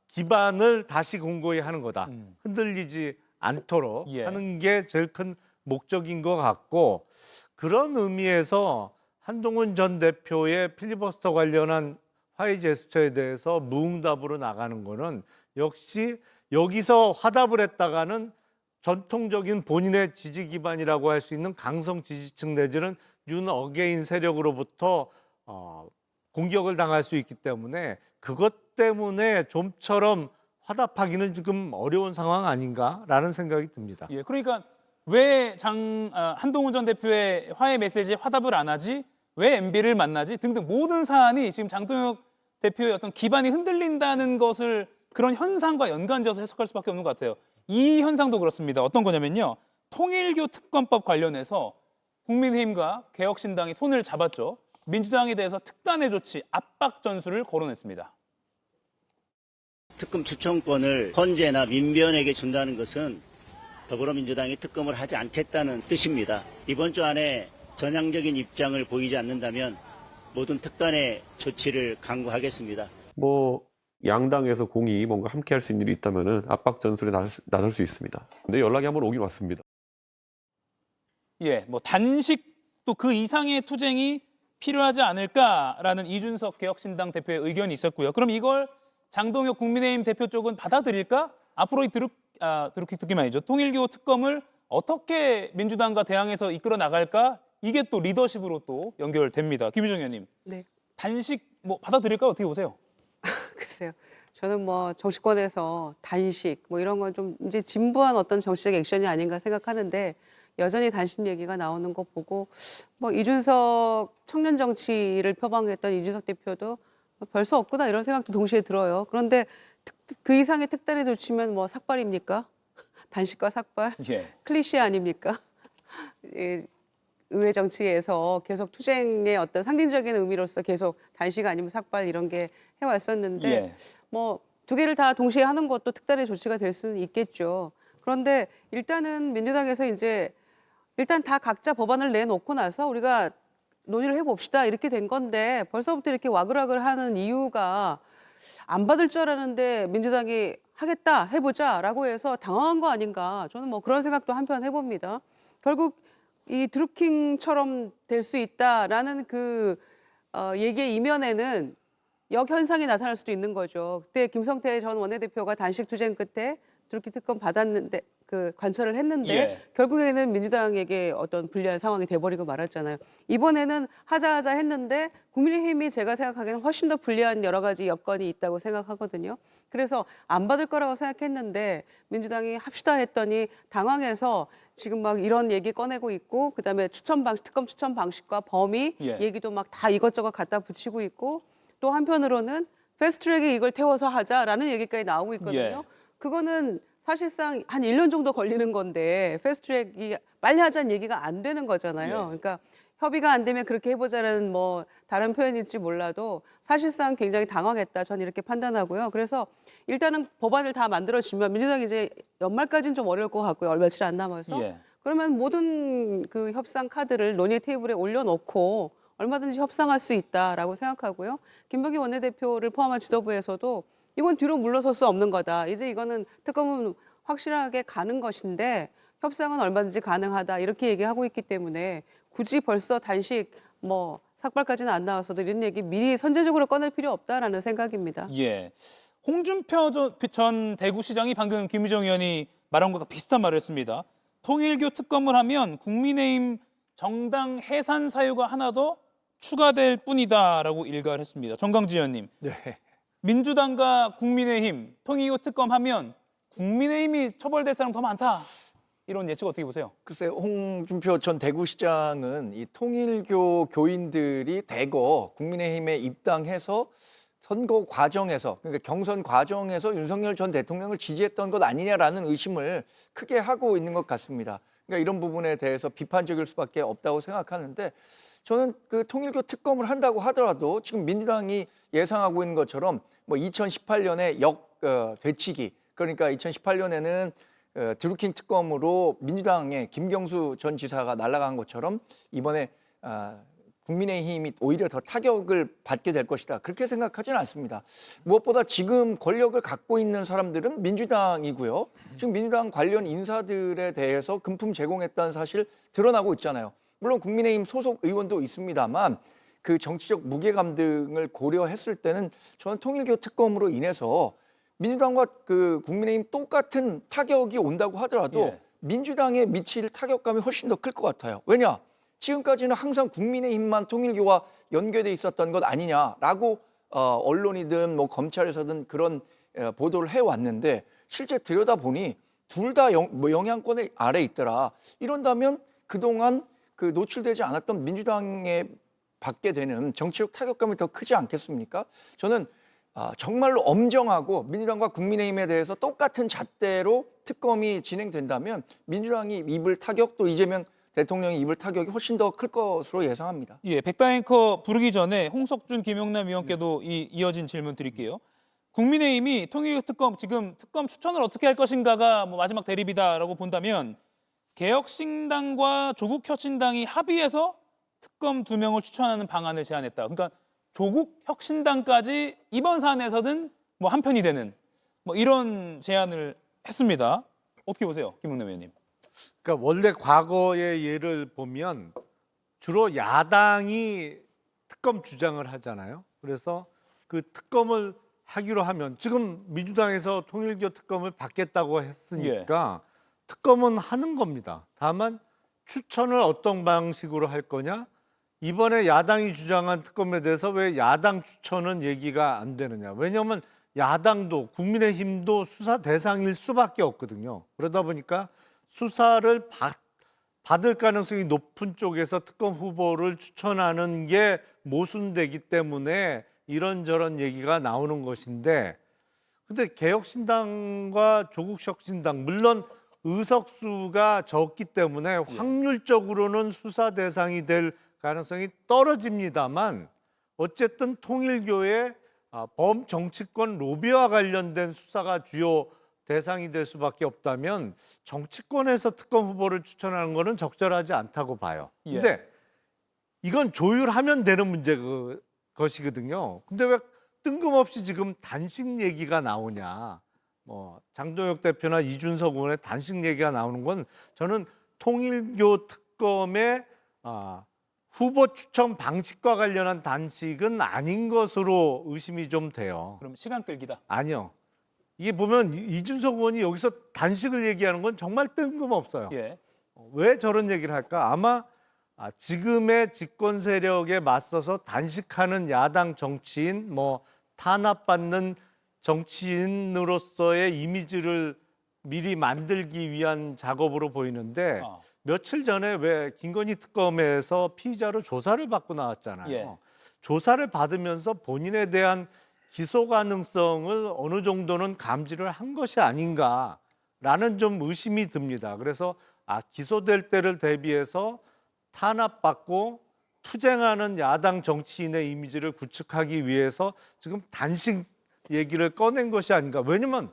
기반을 다시 공고히 하는 거다. 흔들리지 않도록 예. 하는 게 제일 큰 목적인 것 같고, 그런 의미에서 한동훈 전 대표의 필리버스터 관련한 화해 제스처에 대해서 무응답으로 나가는 거는 역시 여기서 화답을 했다가는 전통적인 본인의 지지 기반이라고 할 수 있는 강성 지지층 내지는 윤 어게인 세력으로부터 공격을 당할 수 있기 때문에 그것 때문에 좀처럼 화답하기는 지금 어려운 상황 아닌가라는 생각이 듭니다. 예, 그러니까 왜 한동훈 전 대표의 화해 메시지에 화답을 안 하지? 왜 MB를 만나지? 등등 모든 사안이 지금 장동혁 대표의 어떤 기반이 흔들린다는 것을 그런 현상과 연관져서 해석할 수밖에 없는 것 같아요. 이 현상도 그렇습니다. 어떤 거냐면요. 통일교 특검법 관련해서 국민의힘과 개혁신당이 손을 잡았죠. 민주당에 대해서 특단의 조치, 압박 전술을 거론했습니다. 특검 추천권을 헌재나 민변에게 준다는 것은 더불어민주당이 특검을 하지 않겠다는 뜻입니다. 이번 주 안에 전향적인 입장을 보이지 않는다면 모든 특단의 조치를 강구하겠습니다. 뭐 양당에서 공이 뭔가 함께 할 수 있는 일이 있다면은 압박 전술에 나설 수 있습니다. 근데 연락이 한번 오긴 왔습니다. 예, 뭐 단식 또 그 이상의 투쟁이 필요하지 않을까라는 이준석 개혁신당 대표의 의견이 있었고요. 그럼 이걸 장동혁 국민의힘 대표 쪽은 받아들일까? 앞으로 듣기만 아니죠. 통일교 특검을 어떻게 민주당과 대항해서 이끌어 나갈까? 이게 또 리더십으로 또 연결됩니다. 김유정 의원님. 네. 단식 뭐 받아들일까? 어떻게 보세요? 글쎄요. 저는 뭐 정치권에서 단식 뭐 이런 건 좀 이제 진부한 어떤 정치적 액션이 아닌가 생각하는데, 여전히 단식 얘기가 나오는 거 보고 뭐 이준석 청년 정치를 표방했던 이준석 대표도 별 수 없구나 이런 생각도 동시에 들어요. 그런데 그 이상의 특단의 조치면 뭐 삭발입니까? 단식과 삭발? 예. 클리셰 아닙니까? 의회 정치에서 계속 투쟁의 어떤 상징적인 의미로서 계속 단식 아니면 삭발 이런 게 해왔었는데 예. 뭐 두 개를 다 동시에 하는 것도 특단의 조치가 될 수는 있겠죠. 그런데 일단은 민주당에서 이제 일단 다 각자 법안을 내놓고 나서 우리가 논의를 해봅시다 이렇게 된 건데, 벌써부터 이렇게 와글와글 하는 이유가 안 받을 줄 알았는데 민주당이 하겠다 해보자라고 해서 당황한 거 아닌가, 저는 뭐 그런 생각도 한편 해봅니다. 결국 이 드루킹처럼 될 수 있다라는 그 얘기의 이면에는 역현상이 나타날 수도 있는 거죠. 그때 김성태 전 원내대표가 단식 투쟁 끝에 드루킹 특검 받았는데 그 관철을 했는데 예. 결국에는 민주당에게 어떤 불리한 상황이 돼버리고 말았잖아요. 이번에는 하자 했는데 국민의힘이 제가 생각하기에는 훨씬 더 불리한 여러 가지 여건이 있다고 생각하거든요. 그래서 안 받을 거라고 생각했는데 민주당이 합시다 했더니 당황해서 지금 막 이런 얘기 꺼내고 있고 그다음에 특검 추천 방식과 범위 예. 얘기도 막 다 이것저것 갖다 붙이고 있고 또 한편으로는 패스트트랙에 이걸 태워서 하자라는 얘기까지 나오고 있거든요. 예. 그거는 사실상 한 1년 정도 걸리는 건데 패스트트랙이 빨리 하자는 얘기가 안 되는 거잖아요. 예. 그러니까 협의가 안 되면 그렇게 해보자라는 뭐 다른 표현일지 몰라도 사실상 굉장히 당황했다. 저는 이렇게 판단하고요. 그래서 일단은 법안을 다 만들어지면 민주당이 이제 연말까지는 좀 어려울 것 같고요. 얼마 며칠 안 남아서. 예. 그러면 모든 그 협상 카드를 논의 테이블에 올려놓고 얼마든지 협상할 수 있다라고 생각하고요. 김병기 원내대표를 포함한 지도부에서도 이건 뒤로 물러설 수 없는 거다. 이제 이거는 특검은 확실하게 가는 것인데 협상은 얼마든지 가능하다. 이렇게 얘기하고 있기 때문에 굳이 벌써 단식 뭐 삭발까지는 안 나왔어도 이런 얘기 미리 선제적으로 꺼낼 필요 없다라는 생각입니다. 예. 홍준표 전 대구시장이 방금 김유정 의원이 말한 것과 비슷한 말을 했습니다. 통일교 특검을 하면 국민의힘 정당 해산 사유가 하나 더 추가될 뿐이다라고 일가를 했습니다. 정강지 의원님. 네. 민주당과 국민의힘 통일교 특검하면 국민의힘이 처벌될 사람 더 많다. 이런 예측 어떻게 보세요? 글쎄 홍준표 전 대구시장은 이 통일교 교인들이 대거 국민의힘에 입당해서 선거 과정에서 그러니까 경선 과정에서 윤석열 전 대통령을 지지했던 것 아니냐라는 의심을 크게 하고 있는 것 같습니다. 그러니까 이런 부분에 대해서 비판적일 수밖에 없다고 생각하는데 저는 그 통일교 특검을 한다고 하더라도 지금 민주당이 예상하고 있는 것처럼 뭐 2018년에 되치기 그러니까 2018년에는 드루킹 특검으로 민주당의 김경수 전 지사가 날아간 것처럼 이번에 국민의힘이 오히려 더 타격을 받게 될 것이다. 그렇게 생각하지는 않습니다. 무엇보다 지금 권력을 갖고 있는 사람들은 민주당이고요. 지금 민주당 관련 인사들에 대해서 금품 제공했다는 사실 드러나고 있잖아요. 물론 국민의힘 소속 의원도 있습니다만 그 정치적 무게감 등을 고려했을 때는 저는 통일교 특검으로 인해서 민주당과 그 국민의힘 똑같은 타격이 온다고 하더라도 예. 민주당에 미칠 타격감이 훨씬 더 클 것 같아요. 왜냐? 지금까지는 항상 국민의힘만 통일교와 연계돼 있었던 것 아니냐라고 언론이든 뭐 검찰에서든 그런 보도를 해왔는데 실제 들여다보니 둘 다 영향권 아래 있더라. 이런다면 그동안 그 노출되지 않았던 민주당에 받게 되는 정치적 타격감이 더 크지 않겠습니까? 저는 정말로 엄정하고 민주당과 국민의힘에 대해서 똑같은 잣대로 특검이 진행된다면 민주당이 입을 타격 또 이재명 대통령이 입을 타격이 훨씬 더 클 것으로 예상합니다. 예, 백다 앵커 부르기 전에 홍석준, 김용남 위원께도 이어진 질문 드릴게요. 국민의힘이 통일교 특검 지금 특검 추천을 어떻게 할 것인가가 뭐 마지막 대립이다라고 본다면 개혁신당과 조국혁신당이 합의해서 특검 2명을 추천하는 방안을 제안했다. 그러니까 조국혁신당까지 이번 사안에서는 뭐 한편이 되는 뭐 이런 제안을 했습니다. 어떻게 보세요, 김용남 의원님? 그러니까 원래 과거의 예를 보면 주로 야당이 특검 주장을 하잖아요. 그래서 그 특검을 하기로 하면 지금 민주당에서 통일교 특검을 받겠다고 했으니까 특검은 하는 겁니다. 다만 추천을 어떤 방식으로 할 거냐? 이번에 야당이 주장한 특검에 대해서 왜 야당 추천은 얘기가 안 되느냐? 왜냐하면 야당도 국민의힘도 수사 대상일 수밖에 없거든요. 그러다 보니까 수사를 받을 가능성이 높은 쪽에서 특검 후보를 추천하는 게 모순되기 때문에 이런저런 얘기가 나오는 것인데 근데 개혁신당과 조국혁신당 물론 의석수가 적기 때문에 확률적으로는 수사 대상이 될 가능성이 떨어집니다만 어쨌든 통일교의 범정치권 로비와 관련된 수사가 주요 대상이 될 수밖에 없다면 정치권에서 특검 후보를 추천하는 것은 적절하지 않다고 봐요. 근데 이건 조율하면 되는 것이거든요. 근데 왜 뜬금없이 지금 단식 얘기가 나오냐. 뭐 장동혁 대표나 이준석 의원의 단식 얘기가 나오는 건 저는 통일교 특검의 후보 추천 방식과 관련한 단식은 아닌 것으로 의심이 좀 돼요. 그럼 시간 끌기다. 아니요. 이게 보면 이준석 의원이 여기서 단식을 얘기하는 건 정말 뜬금없어요. 예. 왜 저런 얘기를 할까? 아마 지금의 집권 세력에 맞서서 단식하는 야당 정치인, 뭐 탄압받는 정치인으로서의 이미지를 미리 만들기 위한 작업으로 보이는데 며칠 전에 왜 김건희 특검에서 피의자로 조사를 받고 나왔잖아요. 예. 조사를 받으면서 본인에 대한 기소 가능성을 어느 정도는 감지를 한 것이 아닌가라는 좀 의심이 듭니다. 그래서 기소될 때를 대비해서 탄압받고 투쟁하는 야당 정치인의 이미지를 구축하기 위해서 지금 단식 얘기를 꺼낸 것이 아닌가. 왜냐면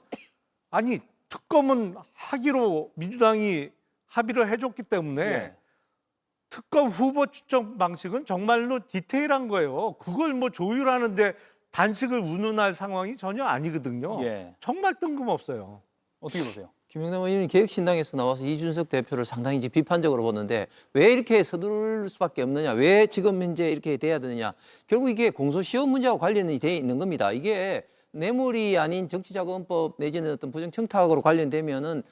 아니 특검은 하기로 민주당이 합의를 해줬기 때문에 예. 특검 후보 추천 방식은 정말로 디테일한 거예요. 그걸 뭐 조율하는데 단식을 운운할 상황이 전혀 아니거든요. 예. 정말 뜬금없어요. 어떻게 보세요? 김영남 의원이 개혁신당에서 나와서 이준석 대표를 상당히 이제 비판적으로 보는데 왜 이렇게 서두를 수밖에 없느냐, 왜 지금 현재 이렇게 돼야 되느냐. 결국 이게 공소시효 문제와 관련이 돼 있는 겁니다. 이게 뇌물이 아닌 정치자금법 내지는 어떤 부정청탁으로 관련되면은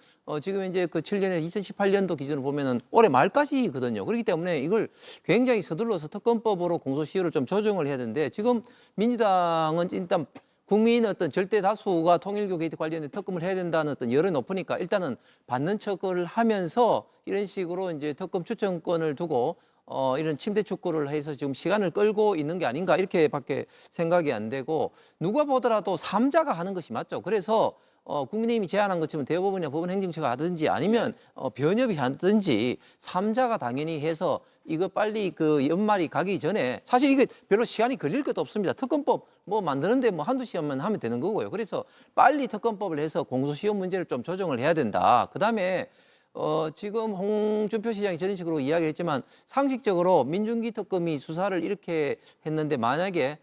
지금 이제 그 7년에 2018년도 기준으로 보면은 올해 말까지거든요. 그렇기 때문에 이걸 굉장히 서둘러서 특검법으로 공소시효를 좀 조정을 해야 되는데 지금 민주당은 일단 국민의 어떤 절대 다수가 통일교 게이트 관련해 특검을 해야 된다는 어떤 여론이 높으니까 일단은 받는 척을 하면서 이런 식으로 이제 특검 추천권을 두고 이런 침대 축구를 해서 지금 시간을 끌고 있는 게 아닌가 이렇게밖에 생각이 안 되고 누가 보더라도 3자가 하는 것이 맞죠. 그래서 국민의힘이 제안한 것처럼 대법원이나 법원행정처가 하든지 아니면 변협이 하든지 3자가 당연히 해서 이거 빨리 그 연말이 가기 전에 사실 이게 별로 시간이 걸릴 것도 없습니다. 특검법 뭐 만드는데 뭐 한두 시간만 하면 되는 거고요. 그래서 빨리 특검법을 해서 공소시효 문제를 좀 조정을 해야 된다. 그다음에 지금 홍준표 시장이 저런 식으로 이야기했지만 상식적으로 민중기 특검이 수사를 이렇게 했는데 만약에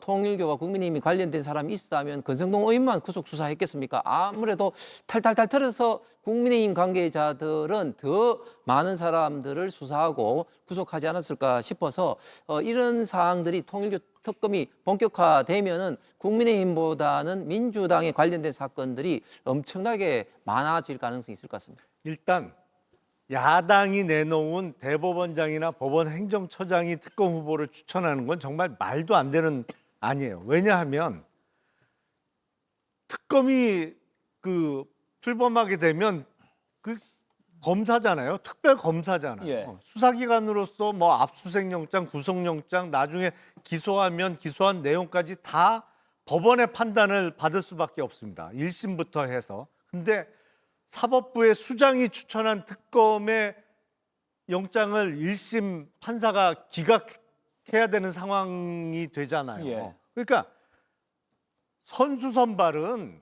통일교와 국민의힘이 관련된 사람이 있었다면 권성동 의원만 구속 수사했겠습니까? 아무래도 탈탈탈 털어서 국민의힘 관계자들은 더 많은 사람들을 수사하고 구속하지 않았을까 싶어서 이런 사항들이 통일교 특검이 본격화되면은 국민의힘보다는 민주당에 관련된 사건들이 엄청나게 많아질 가능성이 있을 것 같습니다. 일단 야당이 내놓은 대법원장이나 법원행정처장이 특검 후보를 추천하는 건 정말 말도 안 되는 아니에요. 왜냐하면 특검이 출범하게 되면 그 검사잖아요. 특별 검사잖아요. 예. 수사기관으로서 뭐 압수수색영장, 구속영장, 나중에 기소하면 기소한 내용까지 다 법원의 판단을 받을 수밖에 없습니다. 1심부터 해서. 근데 사법부의 수장이 추천한 특검의 영장을 1심 판사가 기각해야 되는 상황이 되잖아요. 예. 그러니까 선수 선발은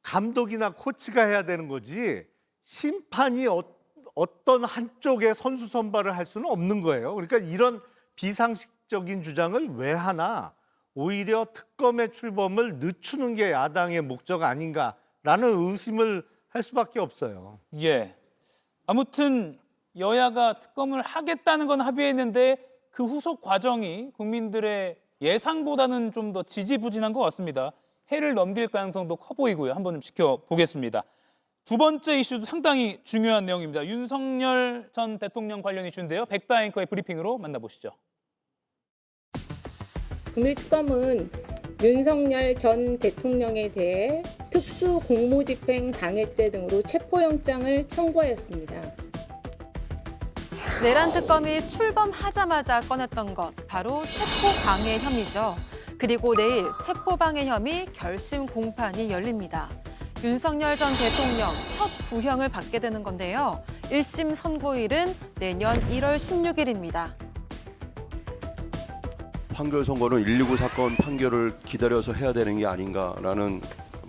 감독이나 코치가 해야 되는 거지 심판이 어떤 한쪽의 선수 선발을 할 수는 없는 거예요. 그러니까 이런 비상식적인 주장을 왜 하나? 오히려 특검의 출범을 늦추는 게 야당의 목적 아닌가라는 의심을 할 수밖에 없어요. 예. 아무튼 여야가 특검을 하겠다는 건 합의했는데 그 후속 과정이 국민들의 예상보다는 좀 더 지지부진한 것 같습니다. 해를 넘길 가능성도 커 보이고요. 한번 좀 지켜보겠습니다. 두 번째 이슈도 상당히 중요한 내용입니다. 윤석열 전 대통령 관련 이슈인데요. 백다 앵커의 브리핑으로 만나보시죠. 국민특검은 윤석열 전 대통령에 대해 특수공무집행 방해죄 등으로 체포영장을 청구하였습니다. 내란 특검이 출범하자마자 꺼냈던 것 바로 체포방해 혐의죠. 그리고 내일 체포방해 혐의 결심 공판이 열립니다. 윤석열 전 대통령 첫 구형을 받게 되는 건데요. 1심 선고일은 내년 1월 16일입니다. 판결 선고는 119 사건 판결을 기다려서 해야 되는 게 아닌가라는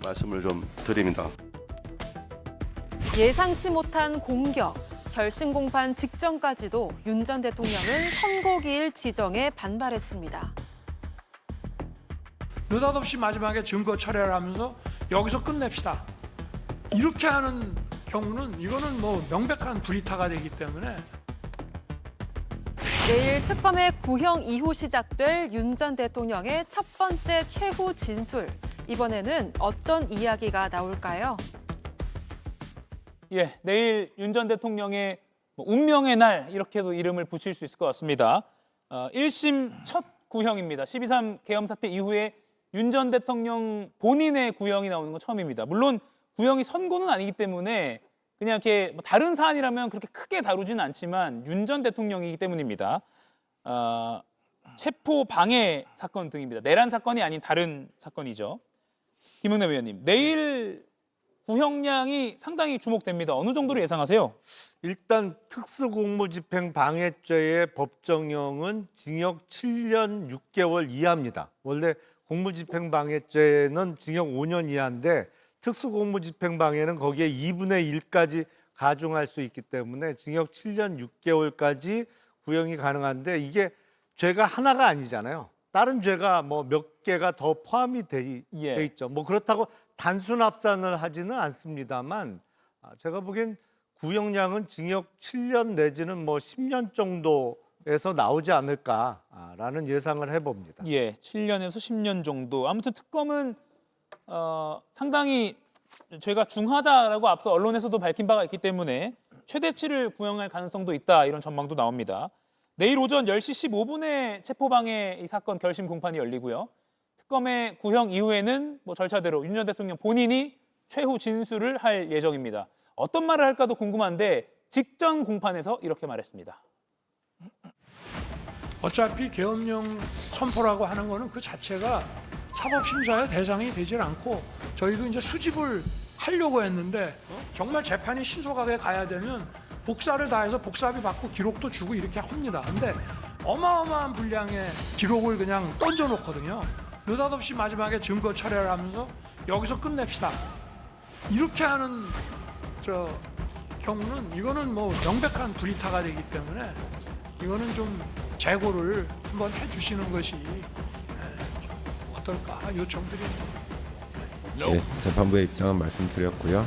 말씀을 좀 드립니다. 예상치 못한 공격, 결심 공판 직전까지도 윤 전 대통령은 선고기일 지정에 반발했습니다. 느닷없이 마지막에 증거 철회를 하면서 여기서 끝냅시다. 이렇게 하는 경우는 이거는 뭐 명백한 불이타가 되기 때문에 내일 특검의 구형 이후 시작될 윤 전 대통령의 첫 번째 최후 진술. 이번에는 어떤 이야기가 나올까요? 예, 내일 윤 전 대통령의 운명의 날 이렇게도 이름을 붙일 수 있을 것 같습니다. 1심 첫 구형입니다. 12.3 계엄 사태 이후에 윤 전 대통령 본인의 구형이 나오는 건 처음입니다. 물론 구형이 선고는 아니기 때문에 그냥 이렇게 다른 사안이라면 그렇게 크게 다루지는 않지만 윤 전 대통령이기 때문입니다. 체포 방해 사건 등입니다. 내란 사건이 아닌 다른 사건이죠. 김은혜 의원님, 내일 구형량이 상당히 주목됩니다. 어느 정도로 예상하세요? 일단 특수공무집행 방해죄의 법정형은 징역 7년 6개월 이하입니다. 원래 공무집행 방해죄는 징역 5년 이하인데 특수공무집행 방해는 거기에 2분의 1까지 가중할 수 있기 때문에 징역 7년 6개월까지 구형이 가능한데 이게 죄가 하나가 아니잖아요. 다른 죄가 뭐 몇 개가 더 포함이 돼 있죠. 뭐 그렇다고 단순 합산을 하지는 않습니다만 제가 보기엔 구형량은 징역 7년 내지는 뭐 10년 정도에서 나오지 않을까라는 예상을 해봅니다. 예, 7년에서 10년 정도. 아무튼 특검은 상당히 죄가 중하다라고 앞서 언론에서도 밝힌 바가 있기 때문에 최대치를 구형할 가능성도 있다 이런 전망도 나옵니다. 내일 오전 10시 15분에 체포방해 이 사건 결심 공판이 열리고요. 특검의 구형 이후에는 뭐 절차대로 윤 전 대통령 본인이 최후 진술을 할 예정입니다. 어떤 말을 할까도 궁금한데 직전 공판에서 이렇게 말했습니다. 어차피 계엄령 선포라고 하는 거는 그 자체가 사법심사의 대상이 되질 않고 저희도 이제 수집을 하려고 했는데 정말 재판이 신속하게 가야 되면 복사를 다 해서 복사비 받고 기록도 주고 이렇게 합니다. 근데 어마어마한 분량의 기록을 그냥 던져놓거든요. 느닷없이 마지막에 증거 철회를 하면서 여기서 끝냅시다. 이렇게 하는 경우는 이거는 뭐 명백한 불이타가 되기 때문에 이거는 좀 재고를 한번 해주시는 것이 어떨까 요청드립니다. 네, 재판부의 입장은 말씀드렸고요.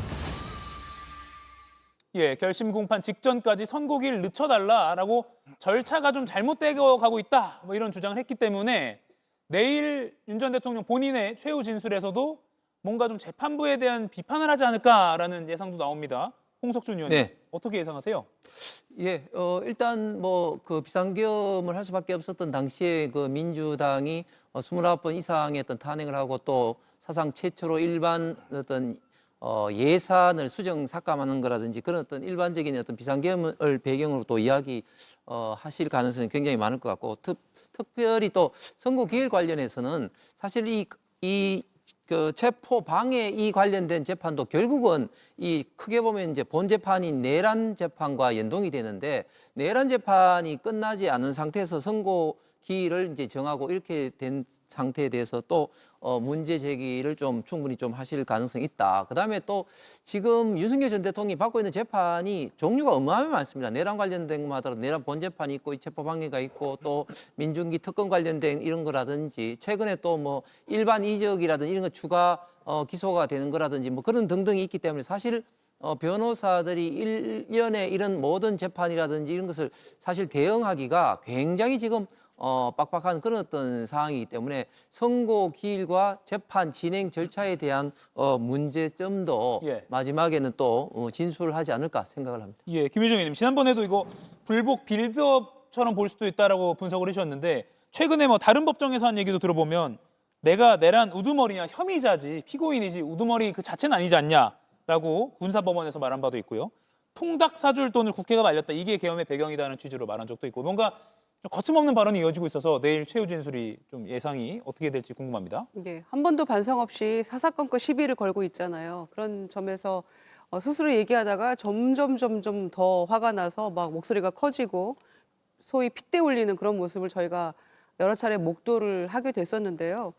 예, 결심 공판 직전까지 선고기를 늦춰달라라고 절차가 좀 잘못되어 가고 있다 뭐 이런 주장을 했기 때문에 내일 윤 전 대통령 본인의 최후 진술에서도 뭔가 좀 재판부에 대한 비판을 하지 않을까라는 예상도 나옵니다. 홍석준 의원님, 네. 어떻게 예상하세요? 예, 일단 뭐 그 비상계엄을 할 수밖에 없었던 당시에 그 민주당이 29번 이상의 어떤 탄핵을 하고 또 사상 최초로 일반 어떤 예산을 수정 삭감하는 거라든지 그런 어떤 일반적인 어떤 비상계엄을 배경으로 또 이야기 하실 가능성이 굉장히 많을 것 같고 특별히 또 선거 기일 관련해서는 사실 그 체포 방해 이 관련된 재판도 결국은 이 크게 보면 이제 본 재판인 내란 재판과 연동이 되는데 내란 재판이 끝나지 않은 상태에서 선고 기일을 이제 정하고 이렇게 된 상태에 대해서 또 문제 제기를 좀 충분히 좀 하실 가능성이 있다. 그다음에 또 지금 윤석열 전 대통령이 받고 있는 재판이 종류가 어마어마하게 많습니다. 내란 관련된 것만 하더라도 내란 본 재판이 있고 이 체포 방해가 있고 또 민중기 특권 관련된 이런 거라든지 최근에 또 뭐 일반 이적이라든지 이런 거 추가 기소가 되는 거라든지 뭐 그런 등등이 있기 때문에 사실 변호사들이 1년에 이런 모든 재판이라든지 이런 것을 사실 대응하기가 굉장히 지금 빡빡한 그런 어떤 상황이기 때문에 선고 기일과 재판 진행 절차에 대한 문제점도 마지막에는 또 진술하지 않을까 생각을 합니다. 예, 김유정 의원님, 지난번에도 이거 불복 빌드업처럼 볼 수도 있다라고 분석을 해주셨는데 최근에 뭐 다른 법정에서 한 얘기도 들어보면 내가 내란 우두머리냐 혐의자지 피고인이지 우두머리 그 자체는 아니지 않냐라고 군사법원에서 말한 바도 있고요. 통닭 사줄 돈을 국회가 말렸다. 이게 계엄의 배경이다는 취지로 말한 적도 있고 뭔가 거침없는 발언이 이어지고 있어서 내일 최후 진술이 좀 예상이 어떻게 될지 궁금합니다. 네, 한 번도 반성 없이 사사건건 시비를 걸고 있잖아요. 그런 점에서 스스로 얘기하다가 점점 더 화가 나서 막 목소리가 커지고 소위 핏대 올리는 그런 모습을 저희가 여러 차례 목도를 하게 됐었는데요.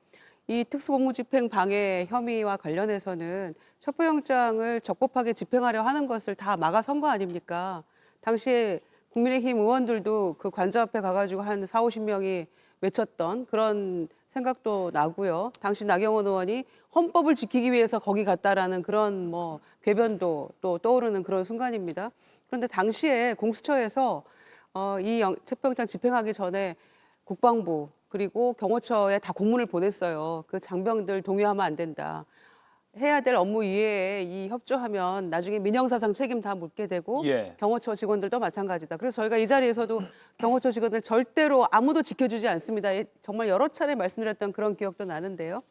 이 특수공무집행 방해 혐의와 관련해서는 첩보영장을 적법하게 집행하려 하는 것을 다 막아선 거 아닙니까? 당시에 국민의힘 의원들도 그 관저 앞에 가가지고 한 40~50명이 외쳤던 그런 생각도 나고요. 당시 나경원 의원이 헌법을 지키기 위해서 거기 갔다라는 그런 뭐 궤변도 또 떠오르는 그런 순간입니다. 그런데 당시에 공수처에서 이 체포영장 집행하기 전에 국방부 그리고 경호처에 다 공문을 보냈어요. 그 장병들 동요하면 안 된다. 해야 될 업무 이외에 이 협조하면 나중에 민형사상 책임 다 묻게 되고 예. 경호처 직원들도 마찬가지다. 그래서 저희가 이 자리에서도 경호처 직원들 절대로 아무도 지켜주지 않습니다. 정말 여러 차례 말씀드렸던 그런 기억도 나는데요.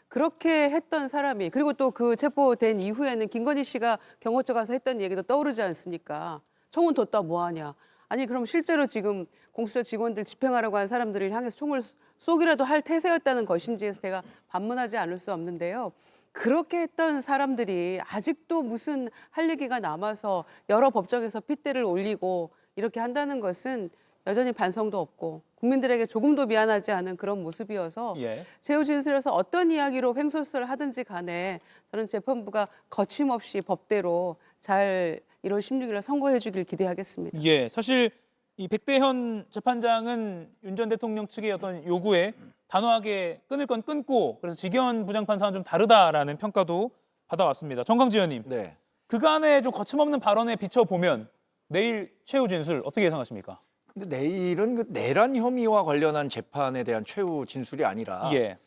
그렇게 했던 사람이 그리고 또 그 체포된 이후에는 김건희 씨가 경호처 가서 했던 얘기도 떠오르지 않습니까? 총은 뒀다 뭐하냐. 아니 그럼 실제로 지금 공수처 직원들 집행하라고 한 사람들을 향해서 총을 쏘기라도 할 태세였다는 것인지에서 제가 반문하지 않을 수 없는데요. 그렇게 했던 사람들이 아직도 무슨 할 얘기가 남아서 여러 법정에서 핏대를 올리고 이렇게 한다는 것은 여전히 반성도 없고 국민들에게 조금도 미안하지 않은 그런 모습이어서 예. 제후 진술에서 어떤 이야기로 횡설수설을 하든지 간에 저는 재판부가 거침없이 법대로 잘 1월 16일에 선고해 주길 기대하겠습니다. 예, 사실 이 백대현 재판장은 윤 전 대통령 측의 어떤 요구에 단호하게 끊을 건 끊고 그래서 지기현 부장판사는 좀 다르다라는 평가도 받아왔습니다. 정강지 의원님, 네. 그간의 좀 거침없는 발언에 비춰보면 내일 최후 진술 어떻게 예상하십니까? 근데 내일은 그 내란 혐의와 관련한 재판에 대한 최후 진술이 아니라 예,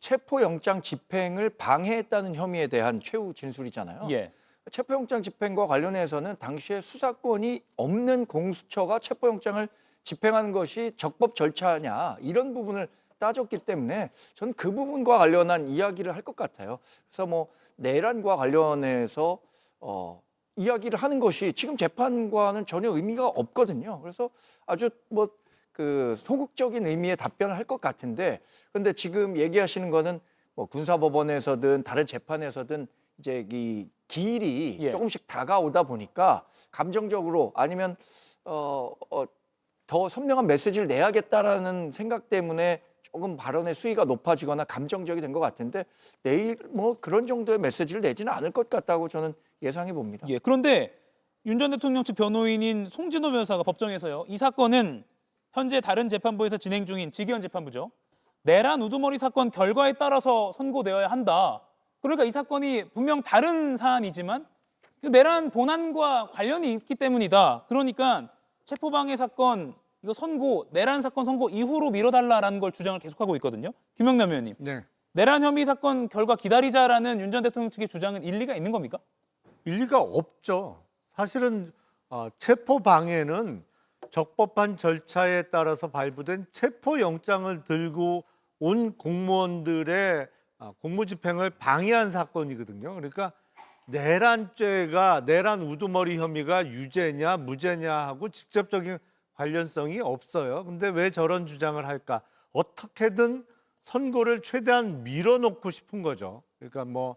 체포영장 집행을 방해했다는 혐의에 대한 최후 진술이잖아요. 예, 체포영장 집행과 관련해서는 당시에 수사권이 없는 공수처가 체포영장을 집행하는 것이 적법 절차냐 이런 부분을 따졌기 때문에 저는 그 부분과 관련한 이야기를 할 것 같아요. 그래서 뭐 내란과 관련해서 이야기를 하는 것이 지금 재판과는 전혀 의미가 없거든요. 그래서 아주 뭐 그 소극적인 의미의 답변을 할 것 같은데, 그런데 지금 얘기하시는 거는 뭐 군사법원에서든 다른 재판에서든 이제 이 기일이 예. 조금씩 다가오다 보니까 감정적으로 아니면 더 선명한 메시지를 내야겠다라는 생각 때문에 조금 발언의 수위가 높아지거나 감정적이 된 것 같은데 내일 뭐 그런 정도의 메시지를 내지는 않을 것 같다고 저는 예상해 봅니다. 예. 그런데 윤 전 대통령 측 변호인인 송진호 변호사가 법정에서요, 이 사건은 현재 다른 재판부에서 진행 중인 지기현 재판부죠. 내란 우두머리 사건 결과에 따라서 선고되어야 한다. 그러니까 이 사건이 분명 다른 사안이지만 내란 본안과 관련이 있기 때문이다. 그러니까 체포방해 사건 이거 선고, 내란 사건 선고 이후로 미뤄달라라는 걸 주장을 계속하고 있거든요. 김영남 의원님. 네. 내란 혐의 사건 결과 기다리자라는 윤 전 대통령 측의 주장은 일리가 있는 겁니까? 일리가 없죠. 사실은 체포 방해는 적법한 절차에 따라서 발부된 체포영장을 들고 온 공무원들의 공무집행을 방해한 사건이거든요. 그러니까 내란죄가 내란 우두머리 혐의가 유죄냐 무죄냐 하고 직접적인 관련성이 없어요. 근데 왜 저런 주장을 할까? 어떻게든 선고를 최대한 밀어놓고 싶은 거죠. 그러니까 뭐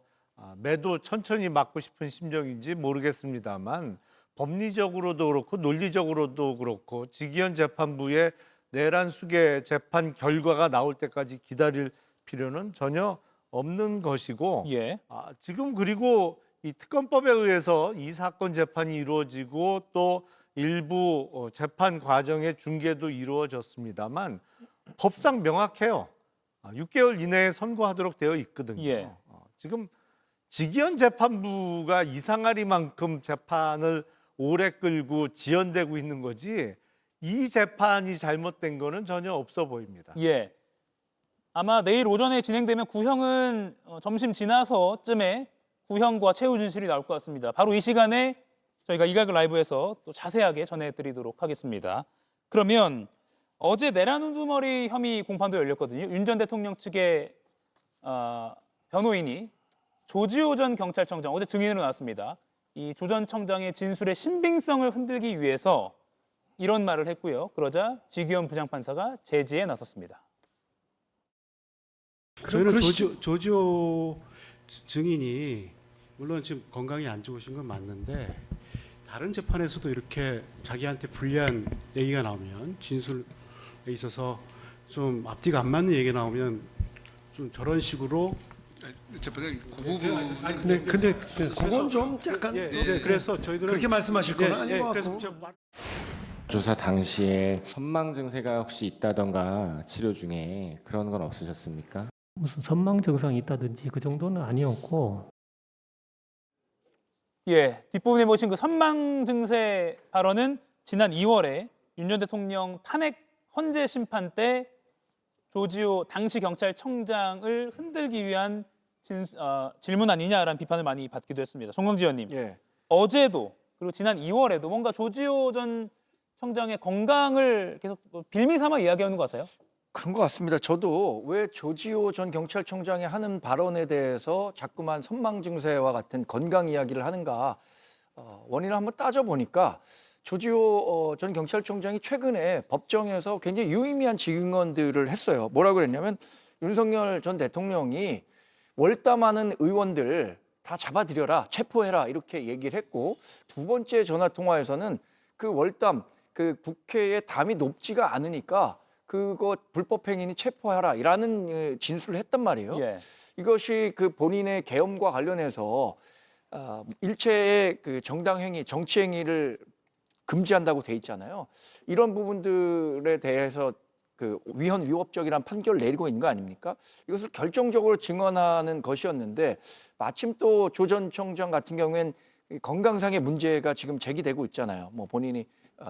매도 천천히 맞고 싶은 심정인지 모르겠습니다만 법리적으로도 그렇고 논리적으로도 그렇고 지기현 재판부의 내란 수계 재판 결과가 나올 때까지 기다릴 필요는 전혀 없는 것이고 예. 지금 그리고 이 특검법에 의해서 이 사건 재판이 이루어지고 또 일부 재판 과정의 중계도 이루어졌습니다만 법상 명확해요. 6개월 이내에 선고하도록 되어 있거든요. 예. 지금 지기현 재판부가 이상하리만큼 재판을 오래 끌고 지연되고 있는 거지 이 재판이 잘못된 거는 전혀 없어 보입니다. 예. 아마 내일 오전에 진행되면 구형은 점심 지나서쯤에 구형과 최후 진술이 나올 것 같습니다. 바로 이 시간에 저희가 이각 라이브에서 또 자세하게 전해드리도록 하겠습니다. 그러면 어제 내란 우두머리 혐의 공판도 열렸거든요. 윤 전 대통령 측의 변호인이 조지호 전 경찰청장 어제 증인으로 나왔습니다. 이 조 전 청장의 진술의 신빙성을 흔들기 위해서 이런 말을 했고요. 그러자 지기현 부장판사가 제지에 나섰습니다. 저희는 조지호 증인이 물론 지금 건강이 안 좋으신 건 맞는데 다른 재판에서도 이렇게 자기한테 불리한 얘기가 나오면 진술에 있어서 좀 앞뒤가 안 맞는 얘기가 나오면 좀 저런 식으로 재판장님 그 부분 근데 그건 좀 약간 그래서 저희들은 그렇게 말씀하실 건 아닌 것 같고 조사 당시에 선망 증세가 혹시 있다던가 치료 중에 그런 건 없으셨습니까? 무슨 선망 증상이 있다든지 그 정도는 아니었고. 예, 뒷부분에 보신 그 선망 증세 발언은 지난 2월에 윤 전 대통령 탄핵 헌재 심판 때 조지호 당시 경찰청장을 흔들기 위한 질문 아니냐라는 비판을 많이 받기도 했습니다. 송강지 의원님, 예. 어제도 그리고 지난 2월에도 뭔가 조지호 전 청장의 건강을 계속 빌미 삼아 이야기하는 것 같아요. 그런 것 같습니다. 저도 왜 조지호 전 경찰청장이 하는 발언에 대해서 자꾸만 선망 증세와 같은 건강 이야기를 하는가 원인을 한번 따져보니까 조지호 전 경찰청장이 최근에 법정에서 굉장히 유의미한 증언들을 했어요. 뭐라고 그랬냐면 윤석열 전 대통령이 월담하는 의원들 다 잡아들여라, 체포해라 이렇게 얘기를 했고, 두 번째 전화 통화에서는 그 월담, 그 국회의 담이 높지가 않으니까 그거 불법 행위니 체포하라라는 진술을 했단 말이에요. 예. 이것이 그 본인의 계엄과 관련해서 일체의 그 정당 행위, 정치 행위를 금지한다고 돼 있잖아요. 이런 부분들에 대해서 그 위헌 위법적이라는 판결을 내리고 있는 거 아닙니까? 이것을 결정적으로 증언하는 것이었는데 마침 또 조 전 청장 같은 경우엔 건강상의 문제가 지금 제기되고 있잖아요. 뭐 본인이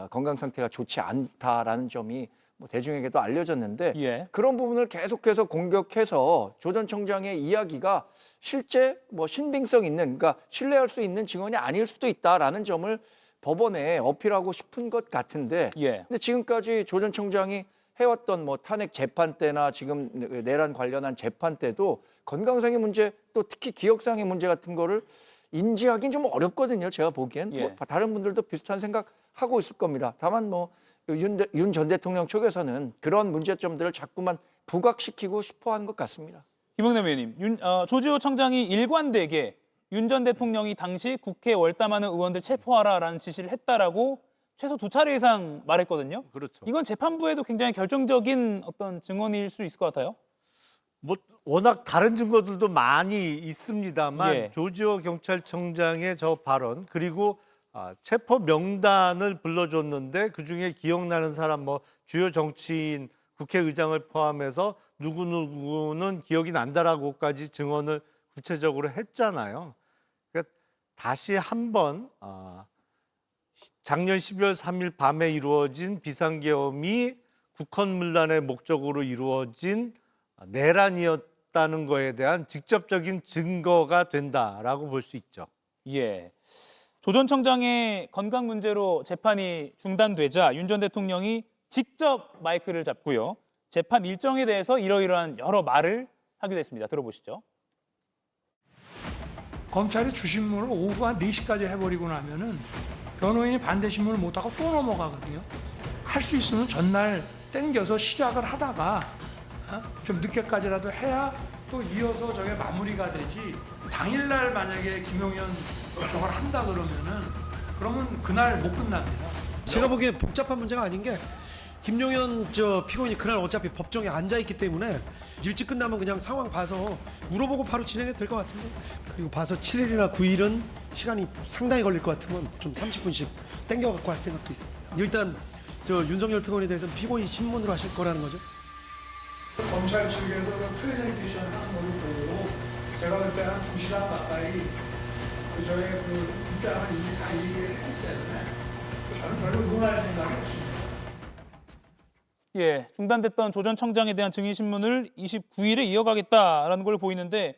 건강 상태가 좋지 않다라는 점이 뭐 대중에게도 알려졌는데 예. 그런 부분을 계속해서 공격해서 조 전 청장의 이야기가 실제 뭐 신빙성 있는, 그러니까 신뢰할 수 있는 증언이 아닐 수도 있다라는 점을 법원에 어필하고 싶은 것 같은데, 예. 근데 지금까지 조 전 청장이 해왔던 뭐 탄핵 재판 때나 지금 내란 관련한 재판 때도 건강상의 문제, 또 특히 기억상의 문제 같은 거를 인지하기는 좀 어렵거든요. 제가 보기엔. 예. 뭐 다른 분들도 비슷한 생각하고 있을 겁니다. 다만 뭐 윤 전 대통령 쪽에서는 그런 문제점들을 자꾸만 부각시키고 싶어하는 것 같습니다. 김영남 의원님, 조지호 청장이 일관되게 윤 전 대통령이 당시 국회 월담하는 의원들 체포하라라는 지시를 했다라고 최소 2차례 이상 말했거든요. 그렇죠. 이건 재판부에도 굉장히 결정적인 어떤 증언일 수 있을 것 같아요. 뭐 워낙 다른 증거들도 많이 있습니다만 예. 조지호 경찰청장의 저 발언, 그리고 체포 명단을 불러줬는데 그중에 기억나는 사람, 뭐 주요 정치인, 국회의장을 포함해서 누구누구는 기억이 난다라고까지 증언을 구체적으로 했잖아요. 그러니까 다시 한번 작년 12월 3일 밤에 이루어진 비상계엄이 국헌문란의 목적으로 이루어진 내란이었다는 거에 대한 직접적인 증거가 된다라고 볼 수 있죠. 예. 조 전 청장의 건강 문제로 재판이 중단되자 윤 전 대통령이 직접 마이크를 잡고요. 재판 일정에 대해서 이러이러한 여러 말을 하기도 했습니다. 들어보시죠. 검찰이 주신문을 오후 한 4시까지 해버리고 나면은 변호인이 반대 신문을 못하고 또 넘어가거든요. 할 수 있으면 전날 땡겨서 시작을 하다가 좀 늦게까지라도 해야 또 이어서 저게 마무리가 되지, 당일날 만약에 김용현 저걸 한다 그러면 그날 못 끝납니다. 제가 보기에 복잡한 문제가 아닌 게 김용현 피고인이 그날 어차피 법정에 앉아 있기 때문에 일찍 끝나면 그냥 상황 봐서 물어보고 바로 진행해도 될 것 같은데, 그리고 봐서 7일이나 9일은 시간이 상당히 걸릴 것 같으면 좀 30분씩 땡겨갖고 할 생각도 있습니다. 일단 윤석열 피고인에 대해서는 피고인 신문으로 하실 거라는 거죠. 검찰 측에서 프레젠테이션 하는 걸 보고 제가 그때 한 2시간 가까이 저의 입장을 이미 다 얘기를 했기 때문에 저는 별로 논할 생각이 없습니다. 예, 중단됐던 조 전 청장에 대한 증인 신문을 29일에 이어가겠다라는 걸 보이는데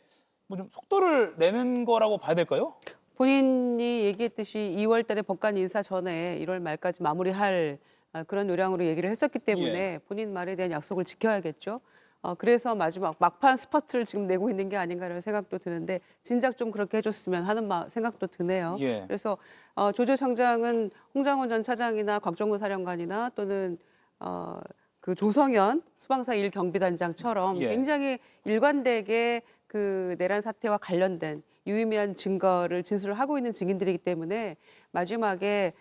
뭐 좀 속도를 내는 거라고 봐야 될까요? 본인이 얘기했듯이 2월 달에 법관 인사 전에 1월 말까지 마무리할 그런 요량으로 얘기를 했었기 때문에 본인 말에 대한 약속을 지켜야겠죠. 그래서 마지막 막판 스퍼트를 지금 내고 있는 게 아닌가라는 생각도 드는데 진작 좀 그렇게 해줬으면 하는 생각도 드네요. 예. 그래서 조지호 청장은 홍장훈 전 차장이나 곽정근 사령관이나 또는 그 조성현 수방사 1경비단장처럼 예. 굉장히 일관되게 그 내란 사태와 관련된 유의미한 증거를 진술을 하고 있는 증인들이기 때문에 마지막에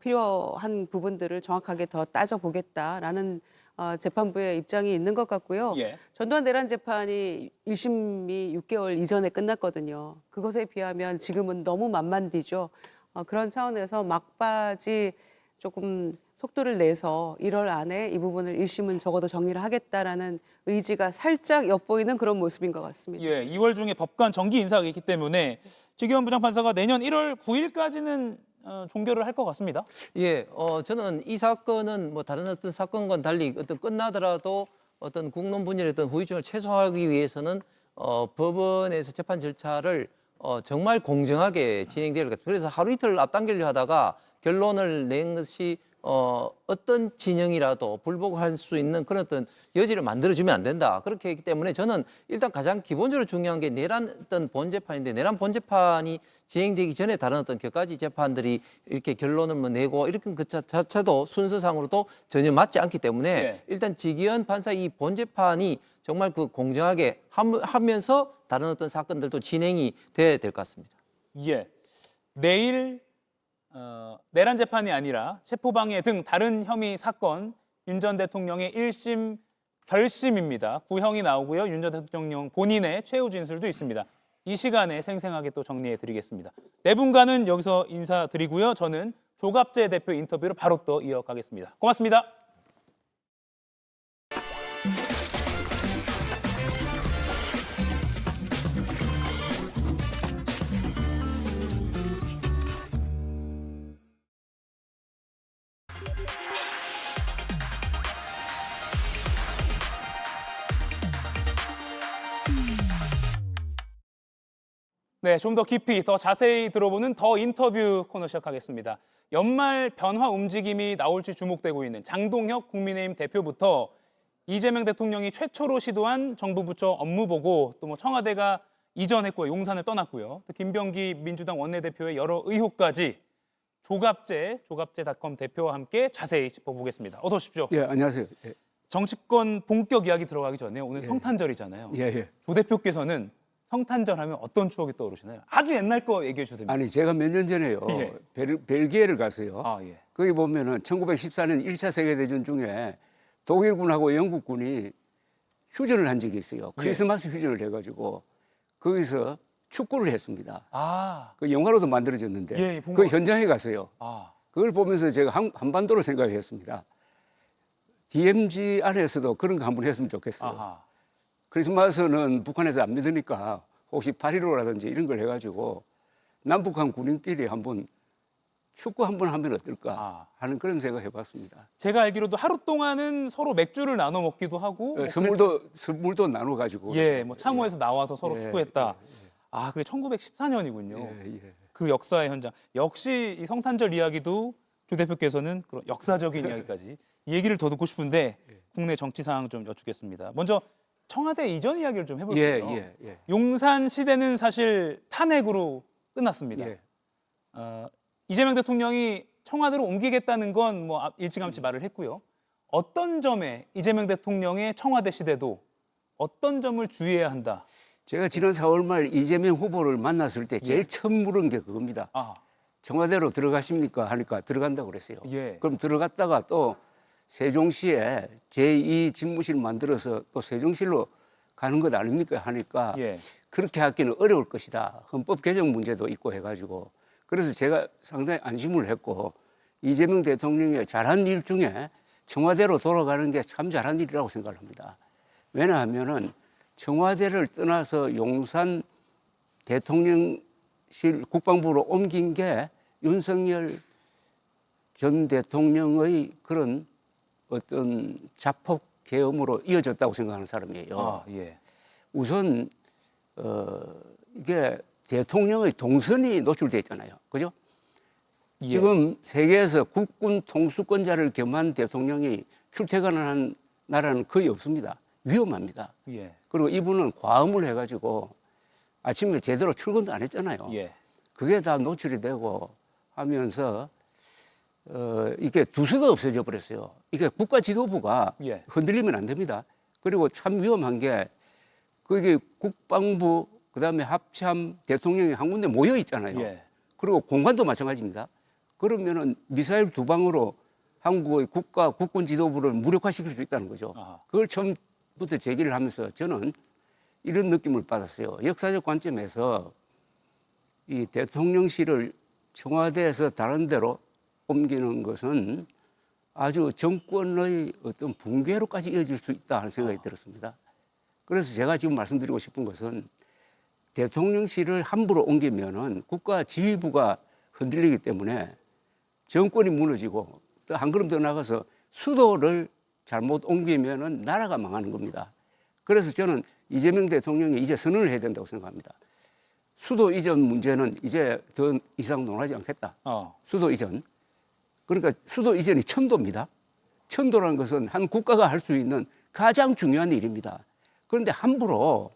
필요한 부분들을 정확하게 더 따져보겠다라는 재판부의 입장이 있는 것 같고요. 예. 전두환 내란 재판이 1심이 6개월 이전에 끝났거든요. 그것에 비하면 지금은 너무 만만디죠. 그런 차원에서 막바지 조금 속도를 내서 1월 안에 이 부분을 1심은 적어도 정리를 하겠다라는 의지가 살짝 엿보이는 그런 모습인 것 같습니다. 예, 2월 중에 법관 정기 인사가 있기 때문에 지기현 부장판사가 내년 1월 9일까지는 종결을 할 것 같습니다. 예, 저는 이 사건은 뭐 다른 어떤 사건과는 달리 어떤 끝나더라도 어떤 국론 분열의 어떤 후유증을 최소화하기 위해서는 법원에서 재판 절차를 정말 공정하게 진행될 것 같아요. 그래서 하루 이틀 앞당기려 하다가 결론을 낸 것이 어떤 진영이라도 불복할 수 있는 그런 어떤 여지를 만들어주면 안 된다. 그렇게 했기 때문에 저는 일단 가장 기본적으로 중요한 게 내란 어떤 본재판인데 내란 본재판이 진행되기 전에 다른 어떤 격가지 재판들이 이렇게 결론을 뭐 내고 이렇게 그 자체도 순서상으로도 전혀 맞지 않기 때문에 네. 일단 지기현 판사 이 본재판이 정말 그 공정하게 하면서 다른 어떤 사건들도 진행이 돼야 될 것 같습니다. 예. 내일 내란 재판이 아니라 체포방해 등 다른 혐의 사건 윤 전 대통령의 1심 결심입니다. 구형이 나오고요. 윤 전 대통령 본인의 최후 진술도 있습니다. 이 시간에 생생하게 또 정리해 드리겠습니다. 네 분과는 여기서 인사드리고요. 저는 조갑재 대표 인터뷰로 바로 또 이어가겠습니다. 고맙습니다. 네, 좀 더 깊이, 더 자세히 들어보는 더 인터뷰 코너 시작하겠습니다. 연말 변화 움직임이 나올지 주목되고 있는 장동혁 국민의힘 대표부터 이재명 대통령이 최초로 시도한 정부 부처 업무 보고 또 뭐 청와대가 이전했고요, 용산을 떠났고요. 또 김병기 민주당 원내대표의 여러 의혹까지 조갑재닷컴 대표와 함께 자세히 짚어보겠습니다. 어서 오십시오. 예, 안녕하세요. 예. 정치권 본격 이야기 들어가기 전에 오늘 성탄절이잖아요. 예. 조 대표께서는 성탄절 하면 어떤 추억이 떠오르시나요? 아주 옛날 거 얘기해 주셔도 됩니다. 아니, 제가 몇 년 전에요. 예. 벨기에를 갔어요. 아, 예. 거기 보면은 1914년 1차 세계대전 중에 독일군하고 영국군이 휴전을 한 적이 있어요. 크리스마스 휴전을 해가지고 거기서 축구를 했습니다. 아, 그 영화로도 만들어졌는데 예, 본 그 것 같습니다. 현장에 갔어요. 아, 그걸 보면서 제가 한반도로 생각했습니다. DMZ 안에서도 그런 거 한번 했으면 좋겠어요. 아하. 크리스마스는 북한에서 안 믿으니까 혹시 8.15라든지 이런 걸 해가지고 남북한 군인끼리 한번 축구 한번 하면 어떨까 하는 그런 생각 해봤습니다. 제가 알기로도 하루 동안은 서로 맥주를 나눠 먹기도 하고 뭐 선물도 나눠가지고 뭐 참호에서 나와서 서로 축구했다. 아, 그게 1914년이군요. 그 역사의 현장. 역시 이 성탄절 이야기도 조 대표께서는 그런 역사적인 이야기까지 이 얘기를 더 듣고 싶은데 국내 정치 상황 좀 여쭙겠습니다. 먼저 청와대 이전 이야기를 좀 해볼게요. 용산 시대는 사실 탄핵으로 끝났습니다. 이재명 대통령이 청와대로 옮기겠다는 건 뭐 일찌감치 말을 했고요. 어떤 점에 이재명 대통령의 청와대 시대도 어떤 점을 주의해야 한다? 제가 지난 4월 말 이재명 후보를 만났을 때 제일 처음 물은 게 그겁니다. 청와대로 들어가십니까? 하니까 들어간다고 그랬어요. 그럼 들어갔다가 또 세종시에 제2 집무실 만들어서 또 세종실로 가는 것 아닙니까? 하니까 그렇게 하기는 어려울 것이다. 헌법 개정 문제도 있고 해가지고 그래서 제가 상당히 안심을 했고 이재명 대통령의 잘한 일 중에 청와대로 돌아가는 게 참 잘한 일이라고 생각을 합니다. 왜냐하면은 청와대를 떠나서 용산 대통령실 국방부로 옮긴 게 윤석열 전 대통령의 그런 어떤 자폭 계엄으로 이어졌다고 생각하는 사람이에요. 우선 이게 대통령의 동선이 노출돼 있잖아요. 그죠? 지금 세계에서 국군 통수권자를 겸한 대통령이 출퇴근하는 나라는 거의 없습니다. 위험합니다. 그리고 이분은 과음을 해가지고 아침에 제대로 출근도 안 했잖아요. 그게 다 노출이 되고 하면서 이게 두서가 없어져 버렸어요. 이게 국가 지도부가 흔들리면 안 됩니다. 그리고 참 위험한 게 그게 국방부 그다음에 합참 대통령이 한 군데 모여 있잖아요. 그리고 공간도 마찬가지입니다. 그러면은 미사일 두 방으로 한국의 국군 지도부를 무력화시킬 수 있다는 거죠. 그걸 처음부터 제기를 하면서 저는 이런 느낌을 받았어요. 역사적 관점에서 이 대통령실을 청와대에서 다른 데로 옮기는 것은 아주 정권의 어떤 붕괴로까지 이어질 수 있다 하는 생각이 들었습니다. 그래서 제가 지금 말씀드리고 싶은 것은 대통령실을 함부로 옮기면은 국가 지휘부가 흔들리기 때문에 정권이 무너지고 또 한 걸음 더 나가서 수도를 잘못 옮기면은 나라가 망하는 겁니다. 그래서 저는 이재명 대통령이 이제 선언을 해야 된다고 생각합니다. 수도 이전 문제는 이제 더 이상 논하지 않겠다. 수도 이전. 그러니까 수도 이전이 천도입니다. 천도라는 것은 한 국가가 할 수 있는 가장 중요한 일입니다. 그런데 함부로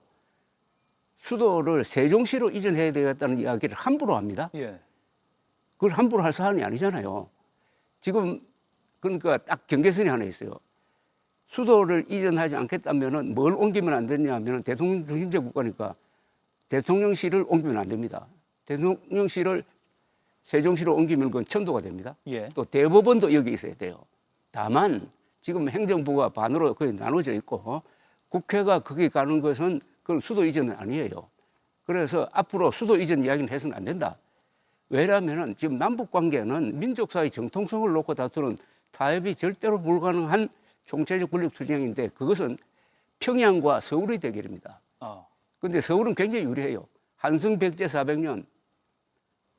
수도를 세종시로 이전해야 되겠다는 이야기를 함부로 합니다. 예. 그걸 함부로 할 사안이 아니잖아요. 지금 그러니까 딱 경계선이 하나 있어요. 수도를 이전하지 않겠다면은 뭘 옮기면 안 되냐 하면은 대통령 중심제 국가니까 대통령실을 옮기면 안 됩니다. 대통령실을 세종시로 옮기면 그건 천도가 됩니다. 예. 또 대법원도 여기 있어야 돼요. 다만 지금 행정부가 반으로 거의 나눠져 있고 국회가 거기 가는 것은 그건 수도 이전은 아니에요. 그래서 앞으로 수도 이전 이야기는 해서는 안 된다. 왜냐하면 지금 남북 관계는 민족사의 정통성을 놓고 다투는 타협이 절대로 불가능한 총체적 권력 투쟁인데 그것은 평양과 서울의 대결입니다. 그런데 서울은 굉장히 유리해요. 한성 백제 400년,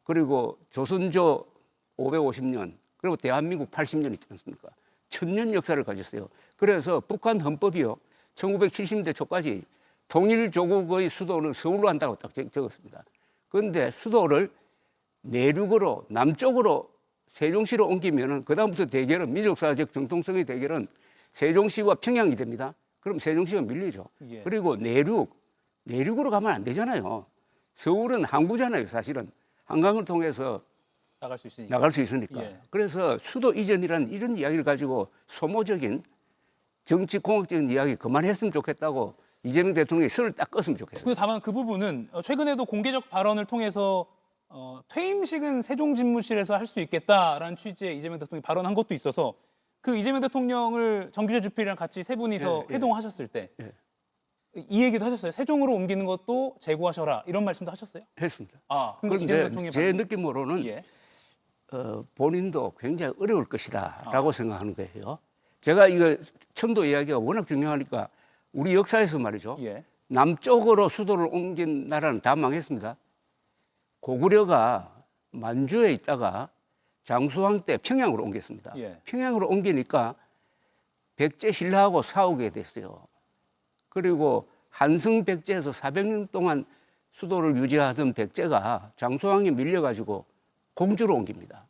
그리고 조선조 550년, 그리고 대한민국 80년 있지 않습니까? 1000년 역사를 가졌어요. 그래서 북한 헌법이요, 1970년대 초까지 통일 조국의 수도는 서울로 한다고 딱 적었습니다. 그런데 수도를 내륙으로, 남쪽으로 세종시로 옮기면은 그다음부터 대결은 민족사적 정통성의 대결은 세종시와 평양이 됩니다. 그럼 세종시가 밀리죠. 예. 그리고 내륙으로 가면 안 되잖아요. 서울은 항구잖아요, 사실은. 한강을 통해서 나갈 수 있으니까. 예. 그래서 수도 이전이라는 이런 이야기를 가지고 소모적인 정치공학적인 이야기 그만했으면 좋겠다고 이재명 대통령이 선을 딱 껐으면 좋겠어요. 다만 그 부분은 최근에도 공개적 발언을 통해서 퇴임식은 세종집무실에서 할 수 있겠다라는 취지의 이재명 대통령이 발언한 것도 있어서 그 이재명 대통령을 정규재 주필이랑 같이 세 분이서 회동하셨을 때 이 얘기도 하셨어요. 세종으로 옮기는 것도 재고하셔라 이런 말씀도 하셨어요? 했습니다. 그러니까 이재명 대통령이 제 느낌으로는 본인도 굉장히 어려울 것이다라고 생각하는 거예요. 제가 이거 천도 이야기가 워낙 중요하니까 우리 역사에서 말이죠. 남쪽으로 수도를 옮긴 나라는 다 망했습니다. 고구려가 만주에 있다가 장수왕 때 평양으로 옮겼습니다. 평양으로 옮기니까 백제 신라하고 싸우게 됐어요. 그리고 한성 백제에서 400년 동안 수도를 유지하던 백제가 장수왕이 밀려가지고 공주로 옮깁니다.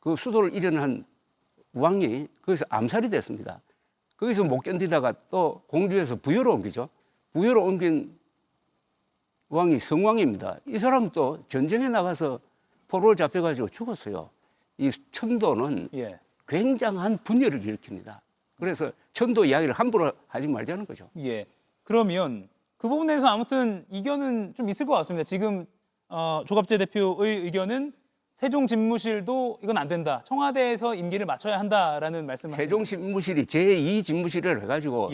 그 수도를 이전한 왕이 거기서 암살이 됐습니다. 거기서 못 견디다가 또 공주에서 부여로 옮기죠. 부여로 옮긴 왕이 성왕입니다. 이 사람은 또 전쟁에 나가서 포로로 잡혀가지고 죽었어요. 이 천도는 굉장한 분열을 일으킵니다. 그래서 천도 이야기를 함부로 하지 말자는 거죠. 예. 그러면 그 부분에서 아무튼 이견은 좀 있을 것 같습니다. 지금 조갑재 대표의 의견은 세종집무실도 이건 안 된다. 청와대에서 임기를 맞춰야 한다라는 말씀을 하십니다. 세종집무실이 제2집무실을 해가지고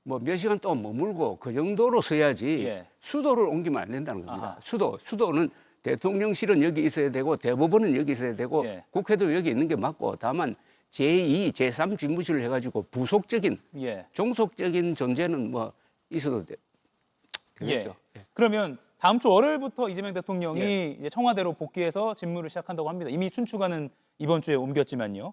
뭐 몇 시간 동안 머물고 그 정도로 써야지 수도를 옮기면 안 된다는 겁니다. 수도는 대통령실은 여기 있어야 되고 대법원은 여기 있어야 되고 국회도 여기 있는 게 맞고 다만 제2, 제3 집무실을 해가지고 부속적인 종속적인 존재는 뭐 있어도 되겠죠. 그러면 다음 주 월요일부터 이재명 대통령이 이제 청와대로 복귀해서 직무를 시작한다고 합니다. 이미 춘추관은 이번 주에 옮겼지만요.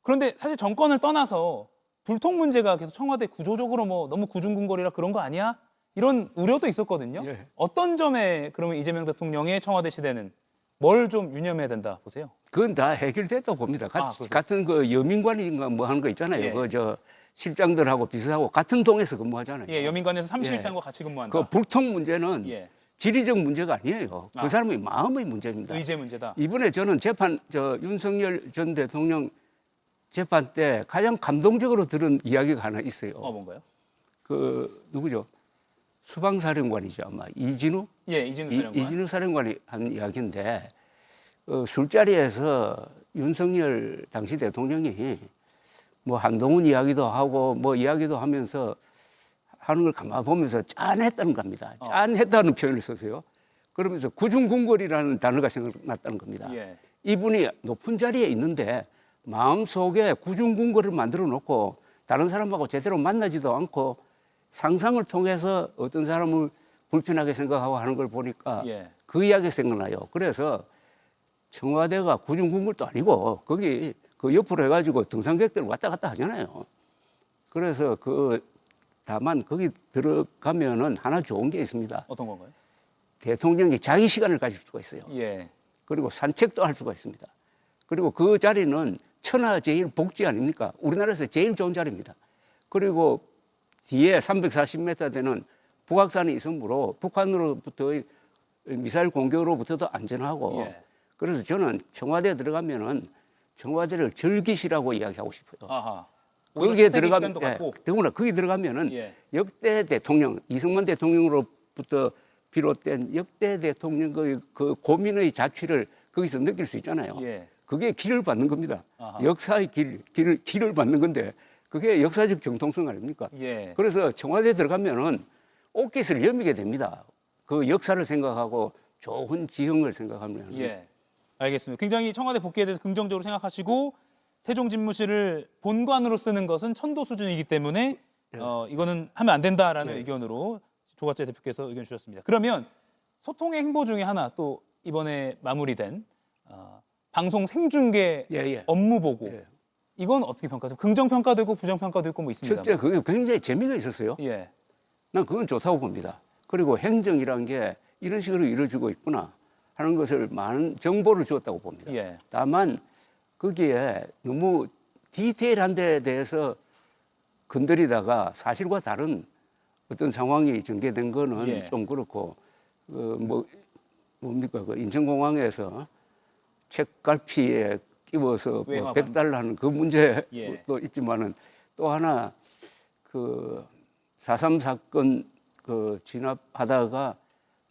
그런데 사실 정권을 떠나서 불통 문제가 계속 청와대 구조적으로 뭐 너무 구중궁궐이라 그런 거 아니야? 이런 우려도 있었거든요. 어떤 점에 그러면 이재명 대통령의 청와대 시대는 뭘 좀 유념해야 된다 보세요? 그건 다 해결됐다고 봅니다. 같은 그 여민관인가 뭐 하는 거 있잖아요. 그 저 실장들하고 비슷하고 같은 동에서 근무하잖아요. 여민관에서 3실장과 같이 근무한다. 그 불통 문제는 지리적 문제가 아니에요. 그 사람의 마음의 문제입니다. 의제 문제다. 이번에 저는 윤석열 전 대통령 재판 때 가장 감동적으로 들은 이야기가 하나 있어요. 뭔가요? 그 누구죠? 수방사령관이죠 아마 이진우? 이진우 사령관. 이진우 사령관이 한 이야기인데 술자리에서 윤석열 당시 대통령이 뭐 한동훈 이야기도 하고 뭐 이야기도 하면서 하는 걸 가만 보면서 짠했다는 겁니다. 짠했다는 표현을 썼어요. 그러면서 구중궁궐이라는 단어가 생각났다는 겁니다. 이분이 높은 자리에 있는데 마음속에 구중궁궐을 만들어 놓고 다른 사람하고 제대로 만나지도 않고 상상을 통해서 어떤 사람을 불편하게 생각하고 하는 걸 보니까 그 이야기가 생각나요. 그래서 청와대가 구중궁궐도 아니고 거기 그 옆으로 해가지고 등산객들 왔다 갔다 하잖아요. 그래서 다만 거기 들어가면은 하나 좋은 게 있습니다. 어떤 건가요? 대통령이 자기 시간을 가질 수가 있어요. 예. 그리고 산책도 할 수가 있습니다. 그리고 그 자리는 천하제일 복지 아닙니까? 우리나라에서 제일 좋은 자리입니다. 그리고 뒤에 340m 되는 북악산이 있으므로 북한으로부터의 미사일 공격으로부터도 안전하고 예. 그래서 저는 청와대에 들어가면은 청와대를 즐기시라고 이야기하고 싶어요. 아하. 거기에 시간도 갖고. 더구나 거기 들어가면은 예. 역대 대통령 이승만 대통령으로부터 비롯된 역대 대통령 그 고민의 자취를 거기서 느낄 수 있잖아요. 예. 그게 길을 받는 겁니다. 아하. 역사의 길을 받는 건데 그게 역사적 정통성 아닙니까? 예. 그래서 청와대에 들어가면은 옷깃을 여미게 됩니다. 그 역사를 생각하고 좋은 지형을 생각하면. 예. 알겠습니다. 굉장히 청와대 복귀에 대해서 긍정적으로 생각하시고 세종집무실을 본관으로 쓰는 것은 천도 수준이기 때문에 이거는 하면 안 된다라는 의견으로 조갑재 대표께서 의견 주셨습니다. 그러면 소통의 행보 중에 하나 또 이번에 마무리된 방송 생중계 업무 보고 이건 어떻게 평가하세요? 긍정 평가도 있고 부정 평가도 있고 뭐 있습니다. 첫째 그게 굉장히 재미가 있었어요. 예. 난 그건 좋다고 봅니다. 그리고 행정이란 게 이런 식으로 이루어지고 있구나 하는 것을 많은 정보를 주었다고 봅니다. 예. 다만 거기에 너무 디테일한 데에 대해서 건드리다가 사실과 다른 어떤 상황이 전개된 거는 예. 좀 그렇고 뭡니까 그 인천공항에서 책갈피에 끼워서 외화 100달러 하는 그 문제도 예. 있지만은 또 하나 그 4.3 사건 그 진압하다가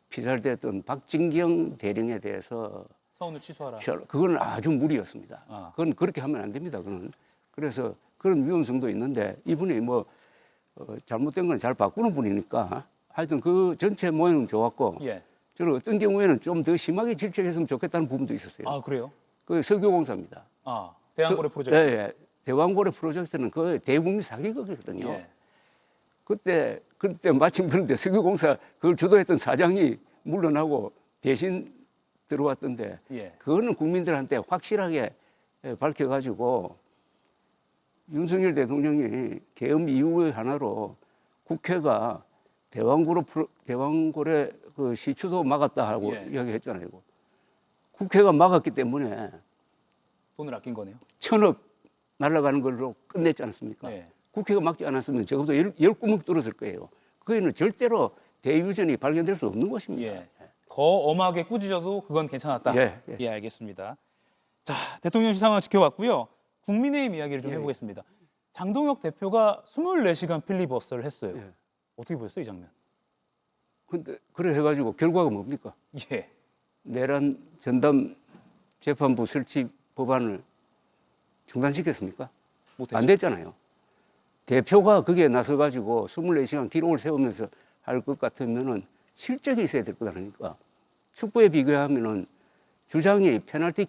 피살됐던 박진경 대령에 대해서 서운을 취소하라. 그건 아주 무리였습니다. 아. 그건 그렇게 하면 안 됩니다. 그건 그래서 그런 위험성도 있는데 이분이 잘못된 건 잘 바꾸는 분이니까 하여튼 그 전체 모양은 좋았고 예. 저는 어떤 경우에는 좀 더 심하게 질책했으면 좋겠다는 부분도 있었어요. 아, 그래요? 그 석유공사입니다. 아, 대왕고래 프로젝트. 예. 대왕고래 프로젝트는 그 대국민 사기극이거든요. 예. 그때 마침 그런데 석유공사 그걸 주도했던 사장이 물러나고 대신 들어왔던데 예. 그거는 국민들한테 확실하게 밝혀가지고 윤석열 대통령이 계엄 이후의 하나로 국회가 대왕고래 그 시추도 막았다 하고 예. 이야기했잖아요. 국회가 막았기 때문에 돈을 아낀 거네요. 1,000억 날아가는 걸로 끝냈지 않습니까? 예. 국회가 막지 않았으면 적어도 10구멍 뚫었을 거예요. 거기는 절대로 대유전이 발견될 수 없는 것입니다. 예. 더 엄하게 꾸짖어도 그건 괜찮았다. 예. 알겠습니다. 자, 대통령실 상황 지켜봤고요. 국민의힘 이야기를 좀 해보겠습니다. 장동혁 대표가 24시간 필리버스터를 했어요. 예. 어떻게 보셨어요, 이 장면? 근데 그래 해가지고 결과가 뭡니까? 예. 내란 전담 재판부 설치 법안을 중단시켰습니까? 못했죠. 안 됐잖아요. 대표가 거기에 나서가지고 24시간 기록을 세우면서 할 것 같으면은 실적이 있어야 될 것 아닙니까? 축구에 비교하면은 주장이 페널티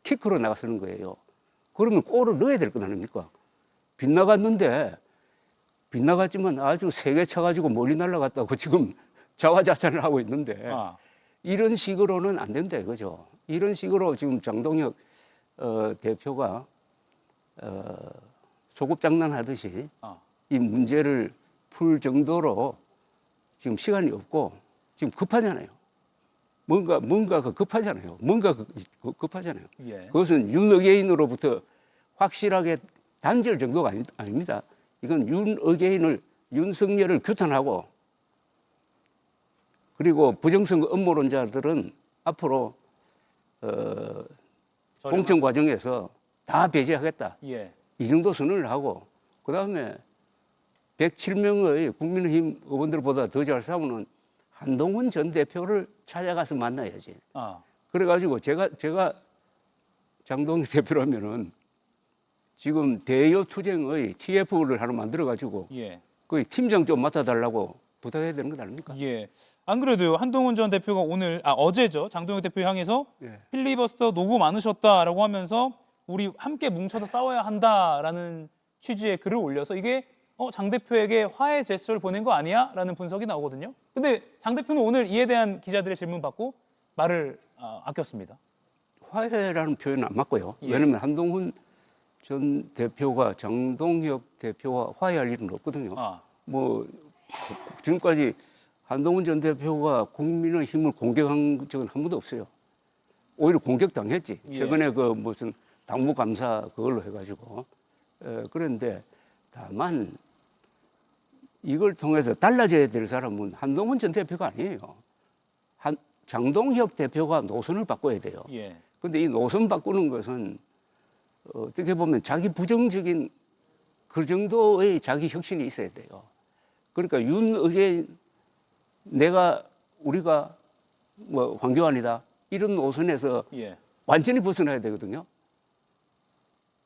킥으로 나가서는 거예요. 그러면 골을 넣어야 될 것 아닙니까? 빗나갔지만 아주 세게 쳐가지고 멀리 날아갔다고 지금 자화자찬을 하고 있는데 이런 식으로는 안 된다 이거죠. 이런 식으로 지금 장동혁 대표가 소꿉장난하듯이 이 문제를 풀 정도로 지금 시간이 없고 지금 급하잖아요. 뭔가가 급하잖아요. 급하잖아요. 예. 그것은 윤어게인으로부터 확실하게 단절 정도가 아닙니다. 이건 윤석열을 규탄하고 그리고 부정선거 음모론자들은 앞으로 공천 과정에서 다 배제하겠다. 예. 이 정도 선언을 하고 그다음에 107명의 국민의힘 의원들보다 더 잘 싸우는 한동훈 전 대표를 찾아가서 만나야지. 그래가지고 제가 장동혁 대표라면은 지금 대여 투쟁의 TF를 하나 만들어가지고 그 팀장 좀 맡아달라고 부탁해야 되는 것 아닙니까? 예. 안 그래도요, 한동훈 전 대표가 어제죠, 장동혁 대표 향해서 필리버스터 노고 많으셨다라고 하면서 우리 함께 뭉쳐서 싸워야 한다라는 취지의 글을 올려서 이게 장 대표에게 화해 제스처를 보낸 거 아니야? 라는 분석이 나오거든요. 근데 장 대표는 오늘 이에 대한 기자들의 질문 받고 말을 아꼈습니다. 화해라는 표현은 안 맞고요. 왜냐하면 한동훈 전 대표가 장동혁 대표와 화해할 일은 없거든요. 뭐 지금까지 한동훈 전 대표가 국민의힘을 공격한 적은 한 번도 없어요. 오히려 공격당했지. 최근에 그 무슨 당무감사 그걸로 해가지고. 그런데 다만 이걸 통해서 달라져야 될 사람은 한동훈 전 대표가 아니에요. 장동혁 대표가 노선을 바꿔야 돼요. 그런데 이 노선 바꾸는 것은 어떻게 보면 자기 부정적인 그 정도의 자기 혁신이 있어야 돼요. 그러니까 윤의견 우리가 뭐 황교안이다 이런 노선에서 완전히 벗어나야 되거든요.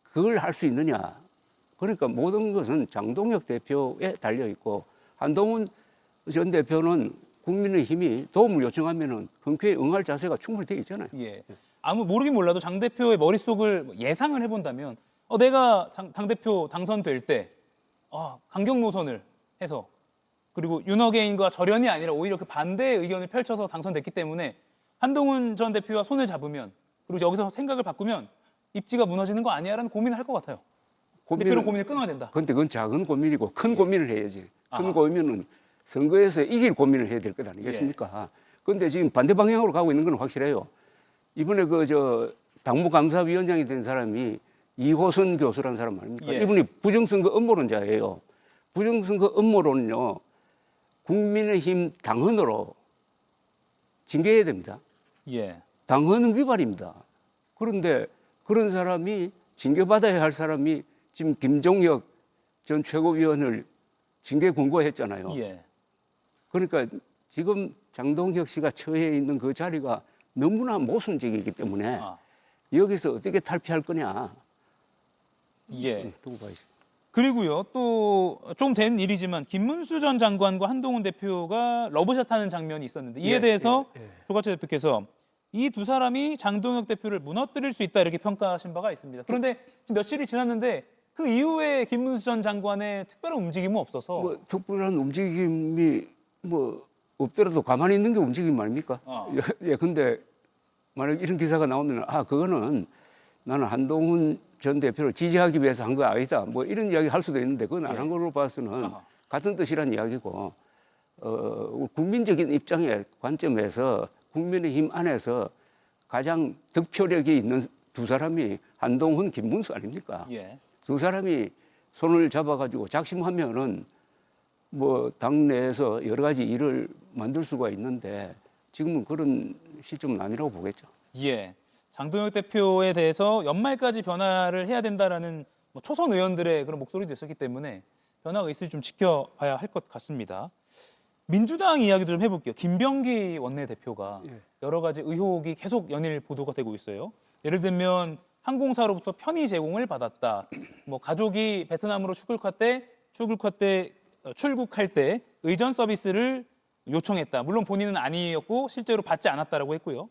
그걸 할 수 있느냐? 그러니까 모든 것은 장동혁 대표에 달려 있고 한동훈 전 대표는 국민의힘이 도움을 요청하면은 흔쾌히 응할 자세가 충분히 되어 있잖아요. 아무 모르긴 몰라도 장 대표의 머릿속을 예상을 해본다면 내가 당 대표 당선될 때 강경 노선을 해서 그리고 윤어게인과 절연이 아니라 오히려 그 반대의 의견을 펼쳐서 당선됐기 때문에 한동훈 전 대표와 손을 잡으면 그리고 여기서 생각을 바꾸면 입지가 무너지는 거 아니야라는 고민을 할 것 같아요. 근데 그런 고민을 끊어야 된다. 그런데 그건 작은 고민이고 큰 고민을 해야지. 큰 고민은 선거에서 이길 고민을 해야 될 것 아니겠습니까? 그런데 지금 반대 방향으로 가고 있는 건 확실해요. 이번에 당무감사위원장이 된 사람이 이호선 교수라는 사람 아닙니까? 이분이 부정선거 음모론자예요. 부정선거 음모론은요, 국민의힘 당헌으로 징계해야 됩니다. 당헌은 위반입니다. 그런데 그런 사람이 징계받아야 할 사람이 지금 김종혁 전 최고위원을 징계 권고했잖아요. 그러니까 지금 장동혁 씨가 처해 있는 그 자리가 너무나 모순적이기 때문에 여기서 어떻게 탈피할 거냐. 두고 봐야죠. 그리고요, 또 좀 된 일이지만 김문수 전 장관과 한동훈 대표가 러브샷하는 장면이 있었는데 이에 대해서 조가채 대표께서 이 두 사람이 장동혁 대표를 무너뜨릴 수 있다 이렇게 평가하신 바가 있습니다. 그런데 지금 며칠이 지났는데 그 이후에 김문수 전 장관의 특별한 움직임은 없어서 특별한 움직임이 없더라도 가만히 있는 게 움직임 아닙니까? 근데 만약 이런 기사가 나오면 그거는 나는 한동훈 전 대표를 지지하기 위해서 한 거 아니다. 이런 이야기 할 수도 있는데 그건 안 한 걸로 봐서는 같은 뜻이란 이야기고 국민적인 입장의 관점에서 국민의힘 안에서 가장 득표력이 있는 두 사람이 한동훈, 김문수 아닙니까? 두 사람이 손을 잡아가지고 작심하면은 당내에서 여러 가지 일을 만들 수가 있는데 지금은 그런 시점은 아니라고 보겠죠. 장동혁 대표에 대해서 연말까지 변화를 해야 된다라는 초선 의원들의 그런 목소리도 있었기 때문에 변화가 있을지 좀 지켜봐야 할 것 같습니다. 민주당 이야기도 좀 해볼게요. 김병기 원내대표가 여러 가지 의혹이 계속 연일 보도가 되고 있어요. 예를 들면 항공사로부터 편의 제공을 받았다. 가족이 베트남으로 출국할 때 의전 서비스를 요청했다. 물론 본인은 아니었고 실제로 받지 않았다라고 했고요.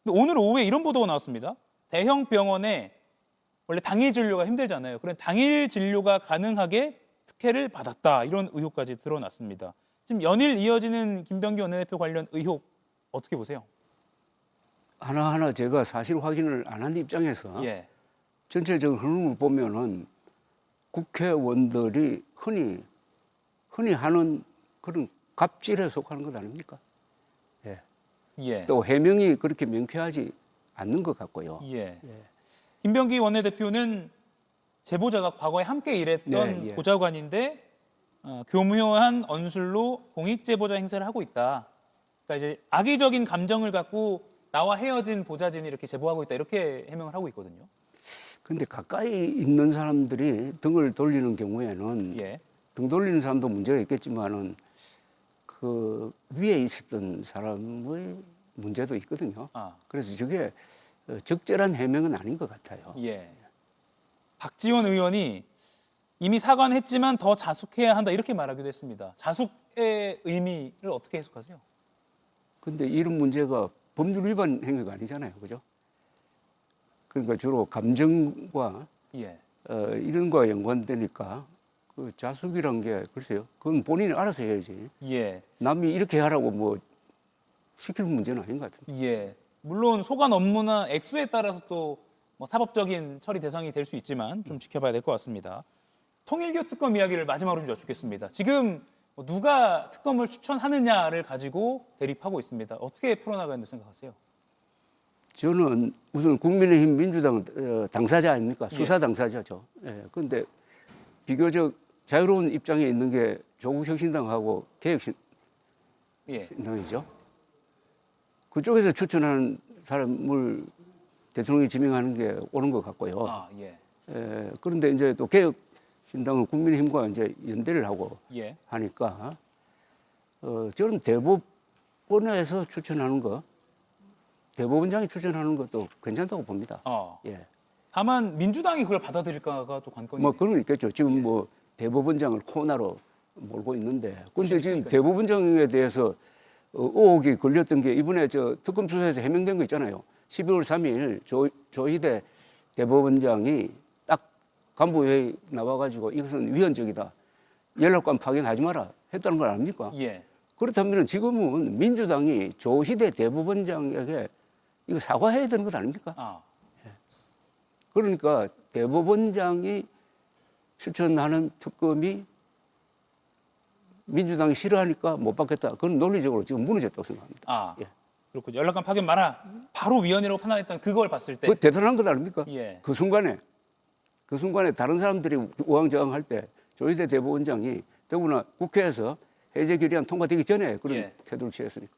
근데 오늘 오후에 이런 보도가 나왔습니다. 대형 병원에 원래 당일 진료가 힘들잖아요. 그런 당일 진료가 가능하게 특혜를 받았다. 이런 의혹까지 드러났습니다. 지금 연일 이어지는 김병기 원내대표 관련 의혹 어떻게 보세요? 하나하나 제가 사실 확인을 안 한 입장에서 전체적인 흐름을 보면은 국회의원들이 흔히 하는 그런 갑질에 속하는 것 아닙니까? 또 해명이 그렇게 명쾌하지 않는 것 같고요. 김병기 원내대표는 제보자가 과거에 함께 일했던 보좌관인데 교묘한 언술로 공익 제보자 행세를 하고 있다. 그러니까 이제 악의적인 감정을 갖고 나와 헤어진 보좌진이 이렇게 제보하고 있다. 이렇게 해명을 하고 있거든요. 그런데 가까이 있는 사람들이 등을 돌리는 경우에는 등 돌리는 사람도 문제가 있겠지만은 그 위에 있었던 사람의 문제도 있거든요. 그래서 저게 적절한 해명은 아닌 것 같아요. 박지원 의원이 이미 사과는 했지만 더 자숙해야 한다 이렇게 말하기도 했습니다. 자숙의 의미를 어떻게 해석하세요? 그런데 이런 문제가 법률 위반 행위가 아니잖아요, 그죠? 그러니까 주로 감정과 이런 거와 연관되니까 그 자숙이란 게 글쎄요, 그건 본인이 알아서 해야지. 남이 이렇게 하라고 시킬 문제는 아닌 것 같은데. 물론 소관 업무나 액수에 따라서 또 뭐 사법적인 처리 대상이 될 수 있지만 좀 지켜봐야 될 것 같습니다. 통일교 특검 이야기를 마지막으로 좀 여쭙겠습니다. 지금 누가 특검을 추천하느냐를 가지고 대립하고 있습니다. 어떻게 풀어나가야 된다고 생각하세요? 저는 우선 국민의힘 민주당 당사자 아닙니까? 수사 당사자죠. 예. 그런데 비교적 자유로운 입장에 있는 게 조국혁신당하고 개혁신당이죠. 그쪽에서 추천하는 사람을 대통령이 지명하는 게 옳은 것 같고요. 그런데 이제 또 개혁신당은 국민의힘과 이제 연대를 하고 하니까 저는 대법원에서 추천하는 거, 대법원장이 추천하는 것도 괜찮다고 봅니다. 다만 민주당이 그걸 받아들일까가 또 관건이네요. 뭐 그런 거 있겠죠. 지금 뭐 대법원장을 코너로 몰고 있는데, 근데 지금 대법원장에 대해서 의혹이 걸렸던 게 이번에 저 특검 수사에서 해명된 거 있잖아요. 12월 3일 조희대 대법원장이 딱 간부회의 나와가지고 이것은 위헌적이다, 연락관 파견하지 마라 했다는 걸 아닙니까? 그렇다면 지금은 민주당이 조희대 대법원장에게 이거 사과해야 되는 것 아닙니까? 그러니까 대법원장이 추천하는 특검이 민주당이 싫어하니까 못 받겠다. 그건 논리적으로 지금 무너졌다고 생각합니다. 그렇군요. 연락관 파견 마라. 바로 위헌이라고 판단했던 그걸 봤을 때. 그 대단한 것 아닙니까? 그 순간에 다른 사람들이 우왕좌왕할 때 조희대 대법원장이 더구나 국회에서 해제 결의안 통과되기 전에 그런 태도를 취했으니까.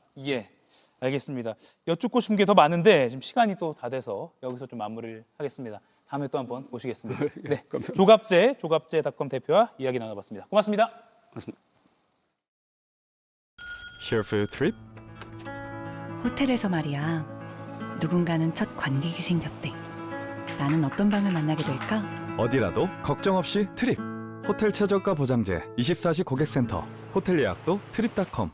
알겠습니다. 여쭙고 싶은 게 더 많은데 지금 시간이 또 다 돼서 여기서 좀 마무리를 하겠습니다. 다음에 또 한번 모시겠습니다. 네, 조갑제닷컴 대표와 이야기 나눠봤습니다. 고맙습니다. 고맙습니다. Here for your trip? 호텔에서 말이야. 누군가는 첫 관객이 생겼대. 나는 어떤 방을 만나게 될까? 어디라도 걱정 없이 트립. 호텔 최저가 보장제 24시 고객센터. 호텔 예약도 트립닷컴.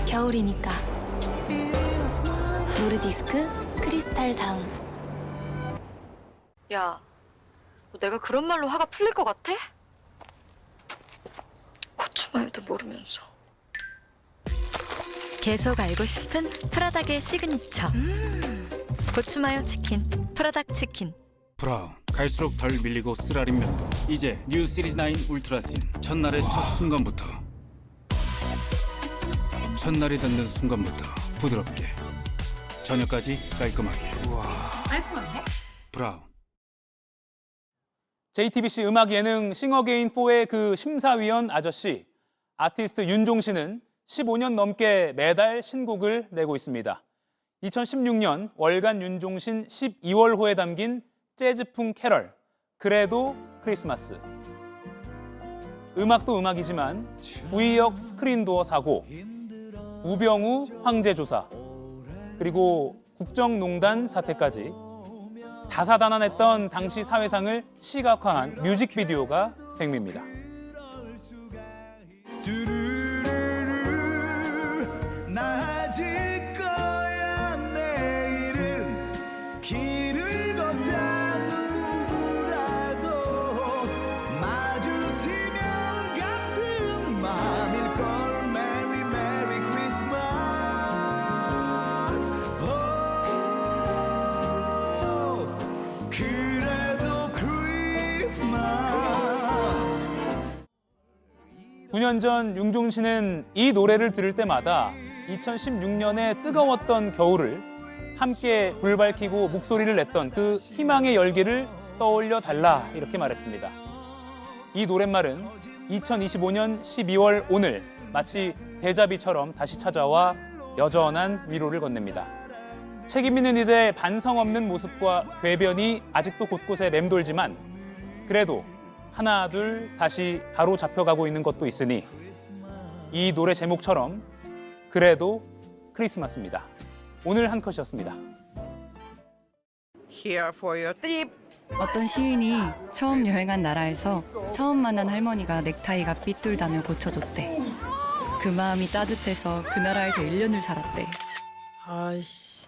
겨울이니까 노르디스크 크리스탈 다운. 야, 너 내가 그런 말로 화가 풀릴 것 같아? 고추마요도 모르면서. 계속 알고 싶은 프라닭의 시그니처. 고추마요 치킨, 프라닭 치킨. 브라운, 갈수록 덜 밀리고 쓰라린 면도. 이제 뉴 시리즈 9 울트라신. 첫날의 첫 순간부터, 첫날이 닿는 순간부터 부드럽게, 저녁까지 깔끔하게. 깔끔한데? 브라운. JTBC 음악 예능 싱어게인4의 그 심사위원 아저씨, 아티스트 윤종신은 15년 넘게 매달 신곡을 내고 있습니다. 2016년 월간 윤종신 12월호에 담긴 재즈풍 캐럴, 그래도 크리스마스. 음악도 음악이지만 우이역 스크린도어 사고, 우병우 황제 조사, 그리고 국정농단 사태까지 다사다난했던 당시 사회상을 시각화한 뮤직비디오가 백미입니다. 나아질 거야 내일은 길을 걷다 누구라도 마주치면 같은 마음일걸. Merry Merry Christmas. 그래도 Christmas. 9년 전 윤종신은 이 노래를 들을 때마다 2016년의 뜨거웠던 겨울을 함께 불 밝히고 목소리를 냈던 그 희망의 열기를 떠올려 달라, 이렇게 말했습니다. 이 노랫말은 2025년 12월 오늘 마치 대자비처럼 다시 찾아와 여전한 위로를 건넵니다. 책임 있는 이들의 반성 없는 모습과 궤변이 아직도 곳곳에 맴돌지만 그래도 하나 둘 다시 바로 잡혀가고 있는 것도 있으니 이 노래 제목처럼 그래도 크리스마스입니다. 오늘 한 컷이었습니다. Here for your trip. 어떤 시인이 처음 여행한 나라에서 처음 만난 할머니가 넥타이가 삐뚤다며 고쳐줬대. 그 마음이 따뜻해서 그 나라에서 1년을 살았대. 아이씨.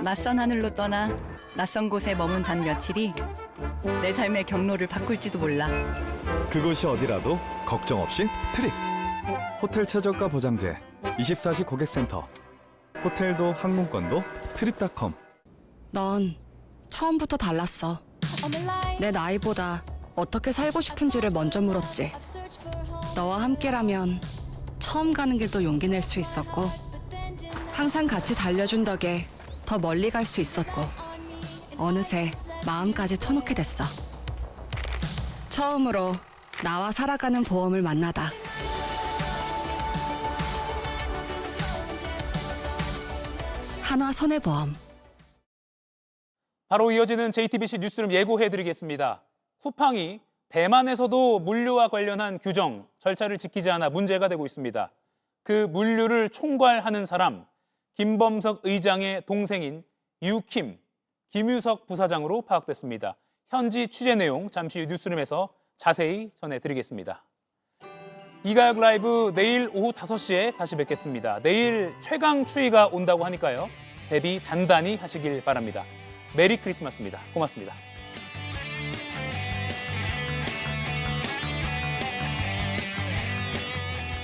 낯선 하늘로 떠나 낯선 곳에 머문 단 며칠이 내 삶의 경로를 바꿀지도 몰라. 그곳이 어디라도 걱정 없이 트립. 호텔 최저가 보장제 24시 고객센터. 호텔도 항공권도 트립닷컴. 넌 처음부터 달랐어. 내 나이보다 어떻게 살고 싶은지를 먼저 물었지. 너와 함께라면 처음 가는 길도 용기 낼 수 있었고, 항상 같이 달려준 덕에 더 멀리 갈 수 있었고, 어느새 마음까지 터놓게 됐어. 처음으로 나와 살아가는 보험을 만나다. 한화손해보험. 바로 이어지는 JTBC 뉴스룸 예고해드리겠습니다. 쿠팡이 대만에서도 물류와 관련한 규정, 절차를 지키지 않아 문제가 되고 있습니다. 그 물류를 총괄하는 사람, 김범석 의장의 동생인 유킴, 김유석 부사장으로 파악됐습니다. 현지 취재 내용 잠시 후 뉴스룸에서 자세히 전해드리겠습니다. 이가혁 라이브 내일 오후 5시에 다시 뵙겠습니다. 내일 최강 추위가 온다고 하니까요. 대비 단단히 하시길 바랍니다. 메리 크리스마스입니다. 고맙습니다.